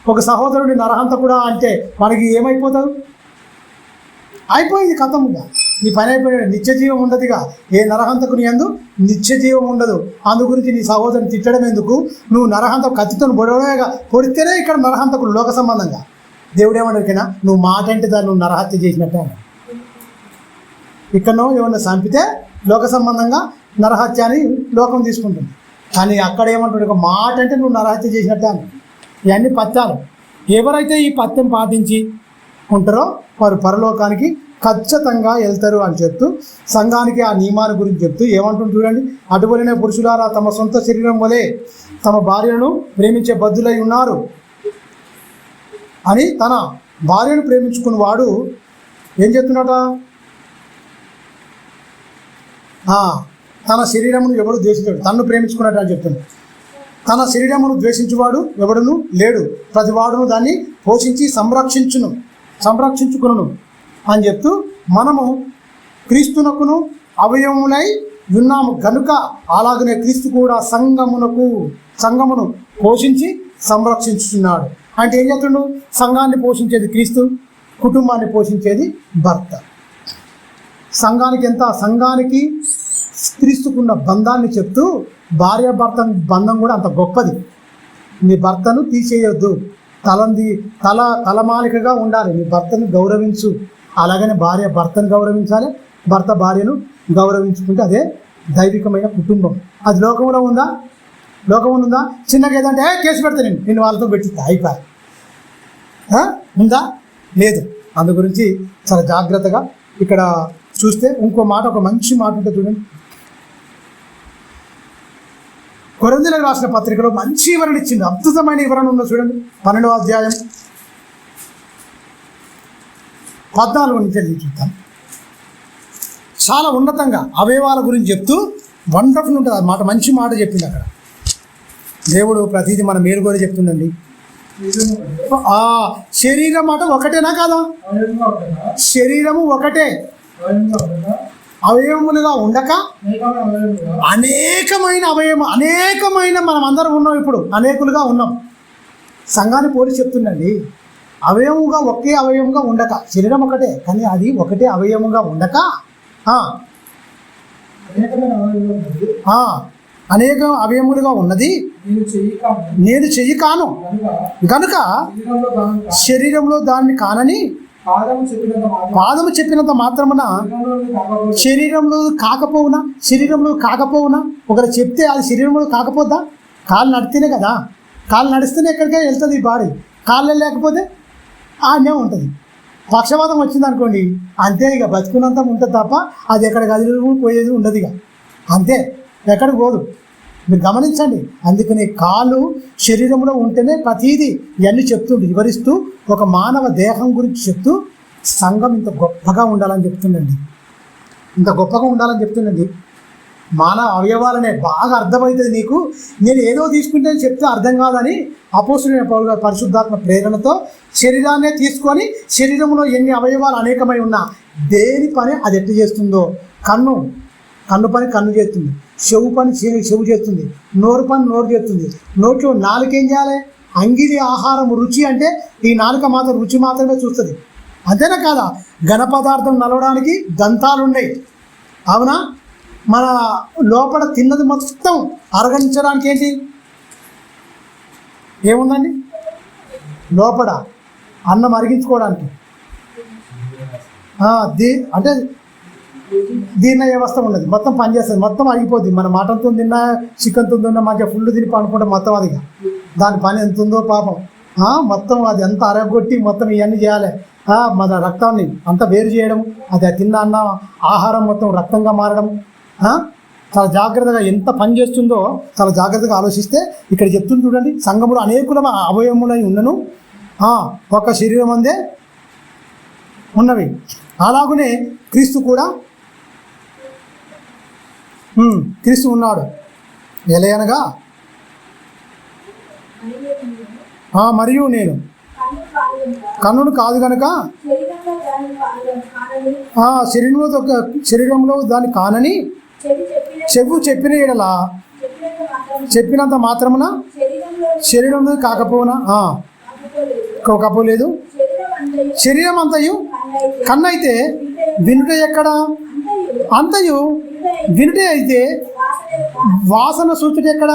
ఒక సహోదరుడి నరహంతకుడా అంటే మనకి ఏమైపోతాడు? అయిపోయింది, కథముగా నీ పని అయిపోయాడు. నిత్య జీవం ఉండదుగా. ఏ నరహంతకుని యందు నిత్య జీవం ఉండదు. అందు గురించి నీ సహోదరుని తిట్టడం ఎందుకు? నువ్వు నరహంత కత్తితో పొడితేనే ఇక్కడ నరహంతకుడు లోక సంబంధంగా. దేవుడు ఏమన్నా నువ్వు మాట అంటే దాన్ని నువ్వు నరహత్య చేసినట్టే. ఇక్కడనో ఏమన్నా చంపితే లోక సంబంధంగా నరహత్య అని లోకం తీసుకుంటుంది. కానీ అక్కడ ఏమంటాడు? ఒక మాట అంటే నువ్వు నరహత్య చేసినట్టే అని. ఇవన్నీ పత్యాలు. ఎవరైతే ఈ పత్యం పాటించి ఉంటారో వారు పరలోకానికి ఖచ్చితంగా వెళ్తారు అని చెప్తూ సంఘానికి ఆ నియమాల గురించి చెప్తూ ఏమంటుంది చూడండి. అటువలనే పురుషులారా తమ సొంత శరీరం వలె తమ భార్యను ప్రేమించే బద్ధులై ఉన్నారు అని. తన భార్యను ప్రేమించుకున్న వాడు ఏం చెప్తున్నట? తన శరీరమును ఎవడు ద్వేషించాడు, తన్ను ప్రేమించుకున్నట్టు అని చెప్తున్నాడు. తన శరీరమును ద్వేషించువాడు ఎవడును లేడు, ప్రతి వాడును దాన్ని పోషించి సంరక్షించుకును అని చెప్తూ మనము క్రీస్తునకును అవయవములై ఉన్నాము గనుక అలాగనే క్రీస్తు కూడా సంఘమును పోషించి సంరక్షించుతున్నాడు. అంటే ఏం చెప్తుండు? సంఘాన్ని పోషించేది క్రీస్తు, కుటుంబాన్ని పోషించేది భర్త. సంఘానికి క్రీస్తుకున్న బంధాన్ని చెప్తూ భార్యాభర్త బంధం కూడా అంత గొప్పది. నీ భర్తను తీసేయొద్దు, తలమాలికగా ఉండాలి, నీ భర్తను గౌరవించు. అలాగనే భార్య భర్తను గౌరవించాలి, భర్త భార్యను గౌరవించుకుంటే అదే దైవికమైన కుటుంబం. అది లోకంలో ఉందా? చిన్నగా ఏదంటే కేసు పెడతా నేను వాళ్ళతో పెట్టిస్తా అయిపోయి ఉందా? లేదు. అందు గురించి చాలా జాగ్రత్తగా ఇక్కడ చూస్తే ఇంకో మాట, ఒక మంచి మాట ఉంటుంది చూడండి. కొరింథీయులకు రాసిన పత్రికలో మంచి వివరణ ఇచ్చింది, అద్భుతమైన వివరణ ఉందో చూడండి. 12వ అధ్యాయం 14 నుంచి చూద్దాం. చాలా ఉన్నతంగా అవయవాల గురించి చెప్తూ వండర్ఫుల్ ఉంటుంది. ఆ మాట, మంచి మాట చెప్పింది అక్కడ. దేవుడు ప్రతిదీ మన మేలు కూడా చెప్తుందండి. శరీరం మాట ఒకటేనా కాదా? శరీరము ఒకటే, అవయవములుగా ఉండక అనేకమైన మనం అందరం ఉన్నాం. ఇప్పుడు అనేకులుగా ఉన్నాం. సంఘాన్ని పోలి చెప్తుందండి. అవయవంగా ఒకే అవయవంగా ఉండక, శరీరం ఒకటే కానీ అది ఒకటే అవయవంగా ఉండక అనేక అవయములుగా ఉన్నది. నేను చెయ్యి కాను కనుక శరీరంలో దాన్ని కానని పాదము చెప్పినంత మాత్రమున శరీరంలో కాకపోవునా ఒకరు చెప్తే అది శరీరంలో కాకపోద్దా? కాళ్ళు నడితేనే కదా, కాళ్ళు నడిస్తేనే ఎక్కడికైనా వెళ్తుంది ఈ బాడీ. కాళ్ళు లేకపోతే ఆనే ఉంటుంది. పక్షవాతం వచ్చింది అనుకోండి అంతే, ఇక బతుకున్నంత ఉంటుంది తప్ప అది ఎక్కడ గదిలో పోయేది ఉండదు, ఇక అంతే, ఎక్కడికి పోదు. మీరు గమనించండి. అందుకని కాళ్ళు శరీరంలో ఉంటేనే ప్రతీది ఇవన్నీ చెప్తుండు, వివరిస్తూ ఒక మానవ దేహం గురించి చెప్తూ సంఘం ఇంత గొప్పగా ఉండాలని చెప్తుండండి, ఇంత గొప్పగా ఉండాలని చెప్తుండండి. మానవ అవయవాలనే బాగా అర్థమవుతుంది నీకు. నేను ఏదో తీసుకుంటే చెప్తే అర్థం కాదని అపోస్తలుడైన పౌలు గారు పరిశుద్ధాత్మ ప్రేరణతో శరీరాన్నే తీసుకొని శరీరంలో ఎన్ని అవయవాలు అనేకమై ఉన్నా దేని పని అది ఎట్లా చేస్తుందో, కన్ను పని కన్ను చేస్తుంది, చెవు పని చెవు చేస్తుంది, నోరు పని నోరు చేస్తుంది. నోట్లో నాలుకేం చేయాలి? అంగిలి ఆహారం రుచి అంటే ఈ నాలుక మాత్రం రుచి మాత్రమే చూస్తుంది, అంతేనా కాదా? ఘన పదార్థం నలవడానికి దంతాలు ఉన్నాయి, అవునా? మన లోపల తిన్నది మొత్తం అరగించడానికి ఏంటి ఏముందండి? లోపల అన్నం అరిగించుకోవడానికి అంటే దీన్న వ్యవస్థ ఉన్నది, మొత్తం పనిచేస్తుంది, మొత్తం అరిగిపోద్ది. మన మటన్తో తిన్నా చికెన్తో తిన్నా మంచిగా ఫుల్ తిని అనుకుంటే మొత్తం అదిగా దాని పని ఎంత ఉందో పాపం. మొత్తం అది ఎంత అరగొట్టి మొత్తం ఇవన్నీ చేయాలి. మన రక్తాన్ని అంత వేరు చేయడం, అది తిన్న అన్న ఆహారం మొత్తం రక్తంగా మారడం, చాలా జాగ్రత్తగా ఎంత పని చేస్తుందో చాలా జాగ్రత్తగా ఆలోచిస్తే ఇక్కడ చెప్తుంది చూడండి. సంఘములో అనేకుల అవయవములై ఉన్నను ఒక శరీరం అందే ఉన్నవి. అలాగనే క్రీస్తు కూడా క్రీస్తు ఉన్నాడు. ఎలయనగా మరియు నేను కన్నును కాదు కనుక శరీరంలో దాన్ని కానని చెవు చెప్పిన ఎడలా చెప్పినంత మాత్రమున శరీరంలో కాకపోలేదు. శరీరం అంతయు కన్నైతే వినుట ఎక్కడ? అంతయు వినుటే అయితే వాసన సూచుట ఎక్కడ?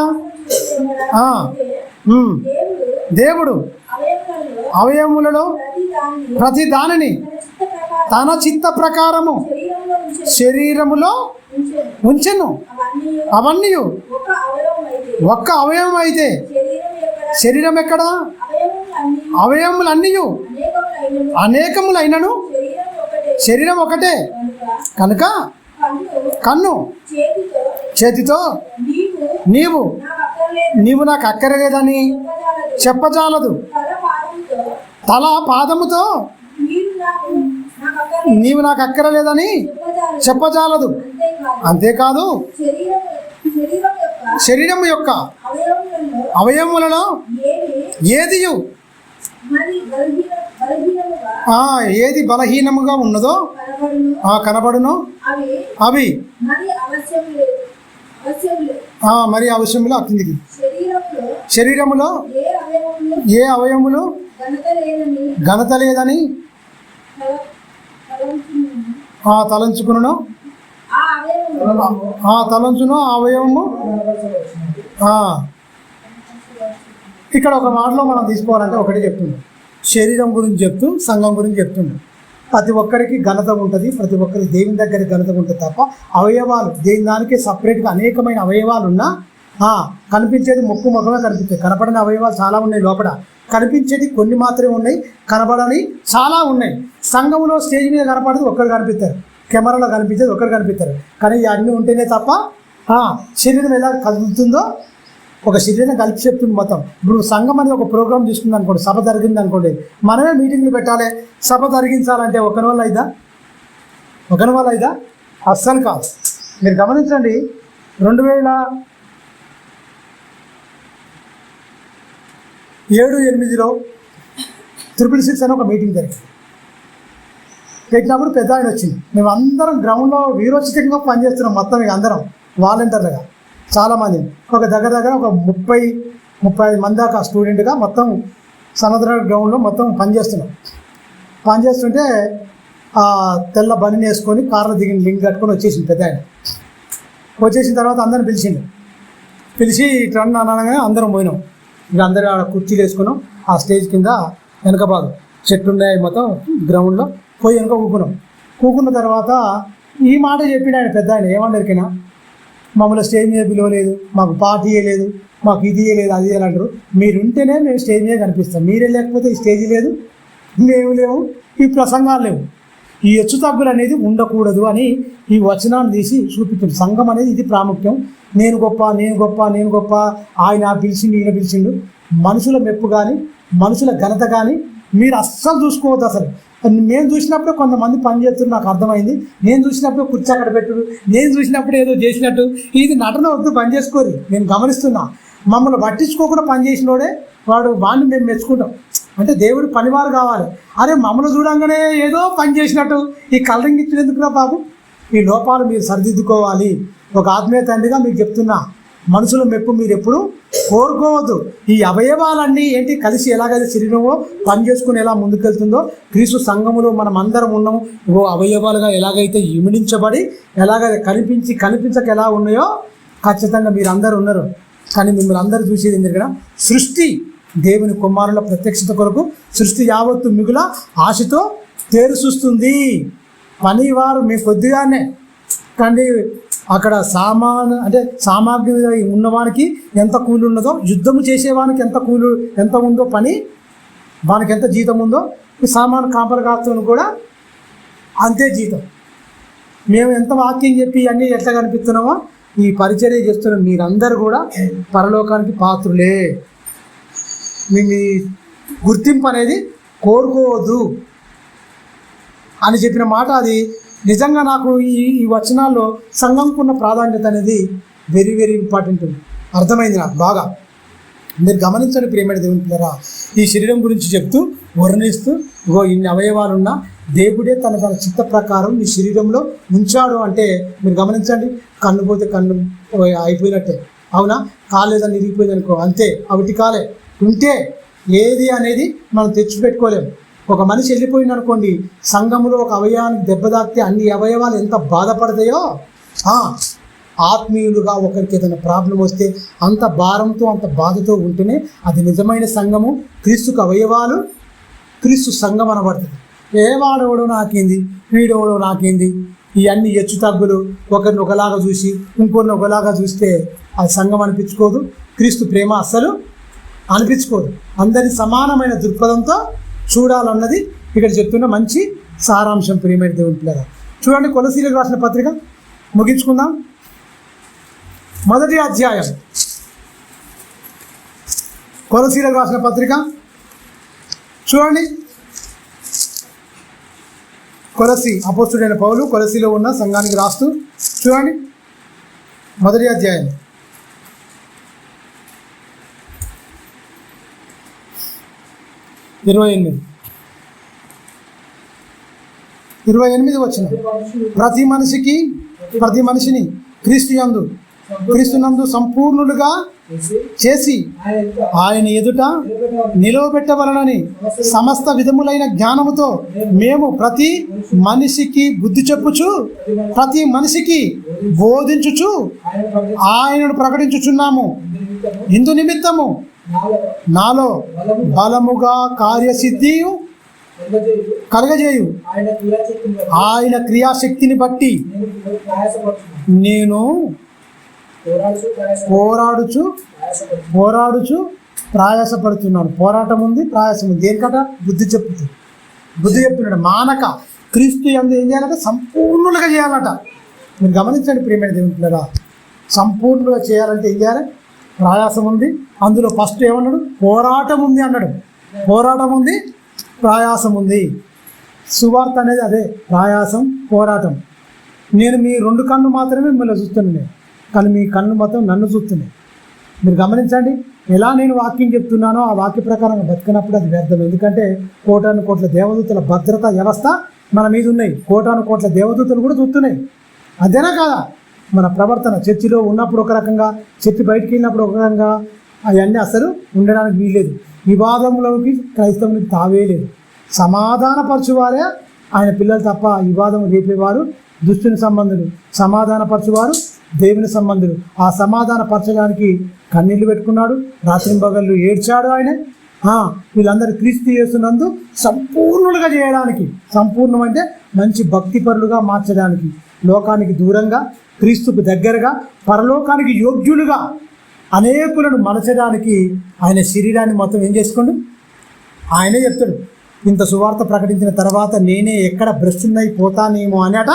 దేవుడు అవయవములలో ప్రతి దానిని తన చిత్త ప్రకారము శరీరములో ఉంచెను. అవన్నీ ఒక్క అవయవం అయితే శరీరం ఎక్కడ? అవయవములన్నీ అనేకములైనను శరీరం ఒకటే కనుక కన్ను చేతితో నీవు నాకు అక్కరలేదని చెప్పజాలదు. తల పాదముతో నీవు నాకు అక్కరలేదని చెప్పజాలదు. అంతేకాదు శరీరం యొక్క అవయవములలో ఏది బలహీనముగా ఉన్నదో కనబడును. అవి మరి అవశ్యములు కిందికి శరీరములో ఏ అవయవములు ఘనత లేదని తలంచుకును తలంచును అవయవము. ఇక్కడ ఒక మాటలో మనం తీసుకోవాలంటే ఒకటి చెప్తుంది, శరీరం గురించి చెప్తూ సంఘం గురించి చెప్తుంది. ప్రతి ఒక్కరికి ఘనత ఉంటుంది, ప్రతి ఒక్కరికి దేవుని దగ్గర ఘనత ఉంటుంది తప్ప అవయవాలు దేని దానికి సపరేట్గా అనేకమైన అవయవాలు ఉన్నా కనిపించేది ముఖమే కనిపిస్తాయి. కనపడని అవయవాలు చాలా ఉన్నాయి, లోపల కనిపించేది కొన్ని మాత్రమే ఉన్నాయి, కనపడని చాలా ఉన్నాయి. సంఘంలో స్టేజ్ మీద కనపడేది ఒక్కరు కనిపిస్తారు, కెమెరాలో కనిపించేది ఒక్కరు కనిపిస్తారు. కానీ ఇవన్నీ ఉంటేనే తప్ప శరీరం ఎలా కదులుతుందో ఒక శరీరం కలిపి చెప్తుంది మొత్తం. ఇప్పుడు సంఘం అనేది ఒక ప్రోగ్రామ్ తీసుకుంది అనుకోండి, సభ జరిగింది అనుకోండి, మనమే మీటింగ్లు పెట్టాలి. సభ జరిగించాలంటే ఒకరి వల్ల అయిదా? అస్సలు కాదు. మీరు గమనించండి, 2007-8లో 666 అని ఒక మీటింగ్ జరిగింది. పెట్టినప్పుడు పెద్ద ఆయన వచ్చింది. మేము అందరం గ్రౌండ్లో వీరోచితంగా పనిచేస్తున్నాం మొత్తం, ఇక అందరం వాలంటీర్లుగా చాలామంది, ఒక దగ్గర ఒక 35 మంది దాకా స్టూడెంట్గా మొత్తం సనద్ర గ్రౌండ్లో మొత్తం పనిచేస్తుంటే తెల్ల బనిని వేసుకొని కార్లో దిగిన లింక్ కట్టుకొని వచ్చేసింది పెద్ద ఆయన. వచ్చేసిన తర్వాత అందరిని పిలిచి రన్ అనగానే అందరం పోయినాం. ఇక అందరూ ఆడ కుర్చీలు వేసుకున్నాం. ఆ స్టేజ్ కింద వెనక భాగం చెట్లు ఉన్నాయి మొత్తం గ్రౌండ్లో పోయి వెనక కూకున్న తర్వాత ఈ మాట చెప్పిన ఆయన పెద్ద ఆయన, ఏమన్నారికైనా మమ్మల్ని స్టేజ్ మీద పిలవలేదు, మాకు పార్టీ ఇవ్వలేదు, మాకు ఇది ఇవ్వలేదు, అది అంటారు. మీరుంటేనే మేము స్టేజ్ మీద కనిపిస్తాం, మీరే లేకపోతే ఈ స్టేజ్ లేదు, మేము లేవు, ఈ ప్రసంగాలు లేవు. ఈ హెచ్చు తగ్గులు అనేది ఉండకూడదు అని ఈ వచనాన్ని తీసి చూపించింది. సంఘం అనేది ఇది ప్రాముఖ్యం. నేను గొప్ప, ఆయన పిలిచిండు, ఈయన పిలిచిండు. మనుషుల మెప్పు కానీ మనుషుల ఘనత కానీ మీరు అస్సలు చూసుకోవద్దు. అసలు నేను చూసినప్పుడే కొంతమంది పని చేస్తున్నారు, నాకు అర్థమైంది. నేను చూసినప్పుడు కుర్చీ అక్కడ పెట్టుడు, నేను చూసినప్పుడు ఏదో చేసినట్టు, ఇది నటన వద్దు, పని చేసుకోరు. నేను గమనిస్తున్నా, మమ్మల్ని పట్టించుకోకుండా పని చేసినోడే వాడిని మేము మెచ్చుకుంటాం. అంటే దేవుడు పనివారు కావాలి. అరే మమ్మల్ని చూడంగానే ఏదో పని చేసినట్టు ఈ కలరింగ్ ఇచ్చినందుకురా బాబు. ఈ లోపాలు మీరు సరిదిద్దుకోవాలి. ఒక ఆత్మీయ తండ్రిగా మీకు చెప్తున్నా, మనుషుల మెప్పు మీరు ఎప్పుడు కోరుకోవద్దు. ఈ అవయవాలన్నీ ఏంటి కలిసి ఎలాగైతే శరీరమో పని చేసుకుని ఎలా ముందుకెళ్తుందో, క్రీస్తు సంఘములో మనం అందరం ఉన్నాము అవయవాలుగా ఎలాగైతే ఇమిడించబడి ఎలాగైతే కనిపించక ఎలా ఉన్నాయో ఖచ్చితంగా మీరు అందరూ ఉన్నారు. కానీ మిమ్మల్ని అందరూ చూసేది ఎందుకంటే సృష్టి దేవుని కుమారుల ప్రత్యక్షత కొరకు సృష్టి యావత్తు మిగుల ఆశతో తేరు చూస్తుంది. పనివారు మీ కొద్దిగానే కానీ అక్కడ సామాగ్రి ఉన్నవానికి ఎంత కూలి ఉన్నదో, యుద్ధము చేసేవానికి ఎంత ఉందో పని, వానికి ఎంత జీతం ఉందో, ఈ సామాను కాపలు కాస్తుని కూడా అంతే జీతం. మేము ఎంత వాక్యం చెప్పి అన్నీ ఎట్లా కనిపిస్తున్నామో ఈ పరిచర్య చేస్తున్న మీరందరూ కూడా పరలోకానికి పాత్రులే. మీ గుర్తింపు అనేది కోరుకోవద్దు అని చెప్పిన మాట అది నిజంగా నాకు ఈ వచనాల్లో సంఘంకున్న ప్రాధాన్యత అనేది వెరీ వెరీ ఇంపార్టెంట్ అర్థమైంది నాకు బాగా. మీరు గమనించండి ప్రియమైన దేవుని పిల్లరా, ఈ శరీరం గురించి చెప్తూ వర్ణిస్తూ ఇన్ని అవయవాలున్నా దేవుడే తన చిత్త ప్రకారం ఈ శరీరంలో ఉంచాడు అంటే మీరు గమనించండి. కన్ను పోతే కన్ను అయిపోయినట్టే, అవునా? కాలేదని ఇరిగిపోయింది అనుకో, అంతే, అవిటి కాలే ఉంటే ఏది అనేది మనం తెచ్చిపెట్టుకోలేము. ఒక మనిషి వెళ్ళిపోయింది అనుకోండి, సంఘంలో ఒక అవయవానికి దెబ్బ తాకితే అన్ని అవయవాలు ఎంత బాధపడతాయో, ఆత్మీయులుగా ఒకరికి ఏదైనా ప్రాబ్లం వస్తే అంత భారంతో అంత బాధతో ఉంటేనే అది నిజమైన సంఘము. క్రీస్తుకు అవయవాలు క్రీస్తు సంఘం అనబడుతుంది. వాడవడో నాకేంది, వీడవడో నాకేంది, ఇవన్నీ హెచ్చు తగ్గులు, ఒకరిని ఒకలాగా చూసి ఇంకొన్ని ఒకలాగా చూస్తే అది సంఘం అనిపించుకోదు. క్రీస్తు ప్రేమ అస్సలు అనిపించుకోదు. అందరి సమానమైన దృక్పథంతో చూడాలన్నది ఇక్కడ చెప్తున్న మంచి సారాంశం ప్రియమైన దేవుని పిల్లగా. చూడండి, కొలసీలకు రాసిన పత్రిక ముగించుకుందాం. 1వ అధ్యాయం కొలసీలకు రాసిన పత్రిక చూడండి. కొలసి అపోస్తుడైన పౌలు కొలసిలో ఉన్న సంఘానికి రాస్తూ చూడండి, 1వ అధ్యాయం 28 వచ్చిన ప్రతి మనిషిని క్రీస్తునందు సంపూర్ణులుగా చేసి ఆయన ఎదుట నిలవబెట్టవలనని సమస్త విధములైన జ్ఞానముతో మేము ప్రతి మనిషికి బుద్ధి చెప్పుచు ప్రతి మనిషికి బోధించుచు ఆయనను ప్రకటించుచున్నాము. ఇందు నిమిత్తము నాలో బలముగా కార్యసిద్ధి కలగజేయు ఆయన క్రియాశక్తిని బట్టి నేను పోరాడుచు ప్రయాసపడుతున్నాను. పోరాటం ఉంది, ప్రయాసం ఉంది. దేనికట? బుద్ధి చెప్తున్నాడు. మానక క్రీస్తు యందు ఏం చేయాలంటే సంపూర్ణులుగా చేయాలట. మీరు గమనించండి ప్రియమైన దేవుని పిల్లరా, సంపూర్ణంగా చేయాలంటే ఏం చేయాలి? ప్రయాసం ఉంది. అందులో ఫస్ట్ ఏమన్నాడు? పోరాటం ఉంది అన్నాడు. పోరాటం ఉంది, ప్రయాసం ఉంది. సువార్త అనేది అదే, ప్రయాసం, పోరాటం. నేను మీ 2 కళ్ళు మాత్రమే మిమ్మల్ని చూస్తున్నాను, కానీ మీ కళ్ళు మొత్తం నన్ను చూస్తున్నాయి. మీరు గమనించండి, ఎలా నేను వాక్యం చెప్తున్నానో ఆ వాక్య ప్రకారం బతికినప్పుడు అది వ్యర్థం. ఎందుకంటే కోటాను కోట్ల దేవదూతల భద్రతా వ్యవస్థ మన మీద ఉన్నాయి. కోటాను కోట్ల దేవదూతలు కూడా చూస్తున్నాయి. అదేనా కాదా? మన ప్రవర్తన చర్చిలో ఉన్నప్పుడు ఒక రకంగా, చర్చి బయటికి వెళ్ళినప్పుడు ఒక రకంగా, అవన్నీ అసలు ఉండడానికి వీల్లేదు. వివాదంలోకి క్రైస్తవునికి తావే లేదు. సమాధానపరచువారే ఆయన పిల్లలు తప్ప వివాదం రేపేవారు దుష్టుని సంబంధులు, సమాధానపరచువారు దేవుని సంబంధులు. ఆ సమాధానపరచడానికి కన్నీళ్లు పెట్టుకున్నాడు, రాత్రింబగళ్ళు ఏడ్చాడు ఆయన. వీళ్ళందరూ క్రీస్తు యేసునందు సంపూర్ణులుగా చేయడానికి, సంపూర్ణం అంటే మంచి భక్తిపరులుగా మార్చడానికి, లోకానికి దూరంగా క్రీస్తుకు దగ్గరగా పరలోకానికి యోగ్యులుగా అనేకులను మలచడానికి ఆయన శరీరాన్ని మొత్తం ఏం చేసుకోండి. ఆయనే చెప్తాడు, ఇంత సువార్త ప్రకటించిన తర్వాత నేనే ఎక్కడ భ్రష్టున్నైపోతానేమో అనేట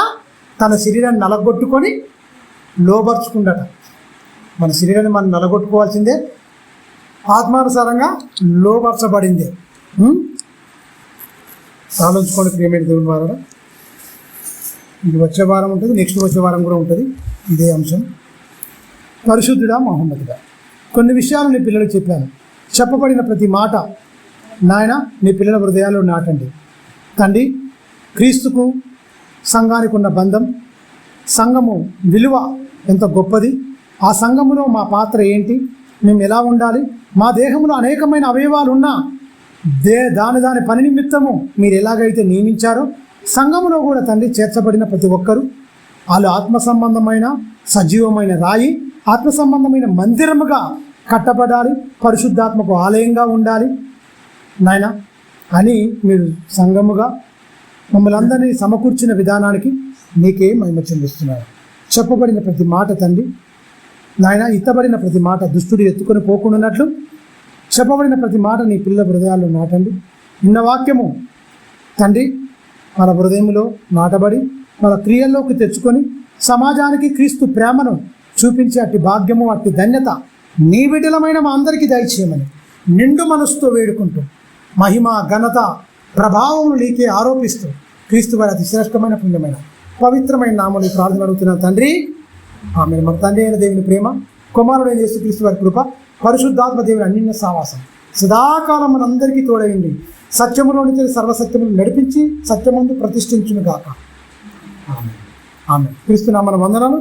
తన శరీరాన్ని నలగొట్టుకొని లోబర్చుకుండట. మన శరీరాన్ని మనం నలగొట్టుకోవాల్సిందే, ఆత్మానుసారంగా లోబర్చబడిందే. ఆలోచించుకోండి ప్రియమైన దేవుని వారు. ఇది వచ్చే వారం ఉంటుంది, నెక్స్ట్ వచ్చే వారం కూడా ఉంటుంది ఇదే అంశం. పరిశుద్ధుడా మహోన్నతుడా, కొన్ని విషయాలు నీ పిల్లలకు చెప్పాను. చెప్పబడిన ప్రతి మాట నాయన నీ పిల్లల హృదయాల్లో నాటండి తండ్రి. క్రీస్తుకు సంఘానికి ఉన్న బంధం, సంఘము విలువ ఎంత గొప్పది, ఆ సంఘములో మా పాత్ర ఏంటి, మేము ఎలా ఉండాలి, మా దేహంలో అనేకమైన అవయవాలు ఉన్నా దాని పని నిమిత్తము మీరు ఎలాగైతే నియమించారో సంఘములో కూడా తండ్రి చేర్చబడిన ప్రతి ఒక్కరూ వాళ్ళు ఆత్మ సంబంధమైన సజీవమైన రాయి, ఆత్మ సంబంధమైన మందిరముగా కట్టబడాలి, పరిశుద్ధాత్మకు ఆలయంగా ఉండాలి నాయన అని మీరు సంఘముగా మమ్మల్ని అందరినీ సమకూర్చిన విధానానికి నీకే మహిమ చెల్లిస్తున్నారు. చెప్పబడిన ప్రతి మాట తండ్రి నాయన, ఇత్తబడిన ప్రతి మాట దుష్టుడు ఎత్తుకొని పోకుండాన్నట్లు చెప్పబడిన ప్రతి మాట నీ పిల్లల హృదయాల్లో నాటండి. ఇన్న వాక్యము తండ్రి మన హృదయంలో నాటబడి మన క్రియల్లోకి తెచ్చుకొని సమాజానికి క్రీస్తు ప్రేమను చూపించే అట్టి భాగ్యము, అట్టి ధన్యత నీ బిడ్డలమైన మా అందరికీ దయచేయమని నిండు మనసుతో వేడుకుంటూ మహిమ ఘనత ప్రభావమును నీకే ఆరోపిస్తూ క్రీస్తు వారి అతి శ్రేష్టమైన పుణ్యమైన పవిత్రమైన నామని ప్రార్థన అడుగుతున్నాను తండ్రి. ఆమె మన తండ్రి అయిన దేవుని ప్రేమ, కుమారుడైన యేసుక్రీస్తు వారి కృప, పరిశుద్ధాత్మ దేవుని అన్యోన్య సావాసం సదాకాలం మనందరికీ తోడైంది. సత్యములోని సర్వసత్యమును నడిపించి సత్యమందు ప్రతిష్ఠించును గాక. ఆమె. క్రీస్తు నామమున వందనాలు.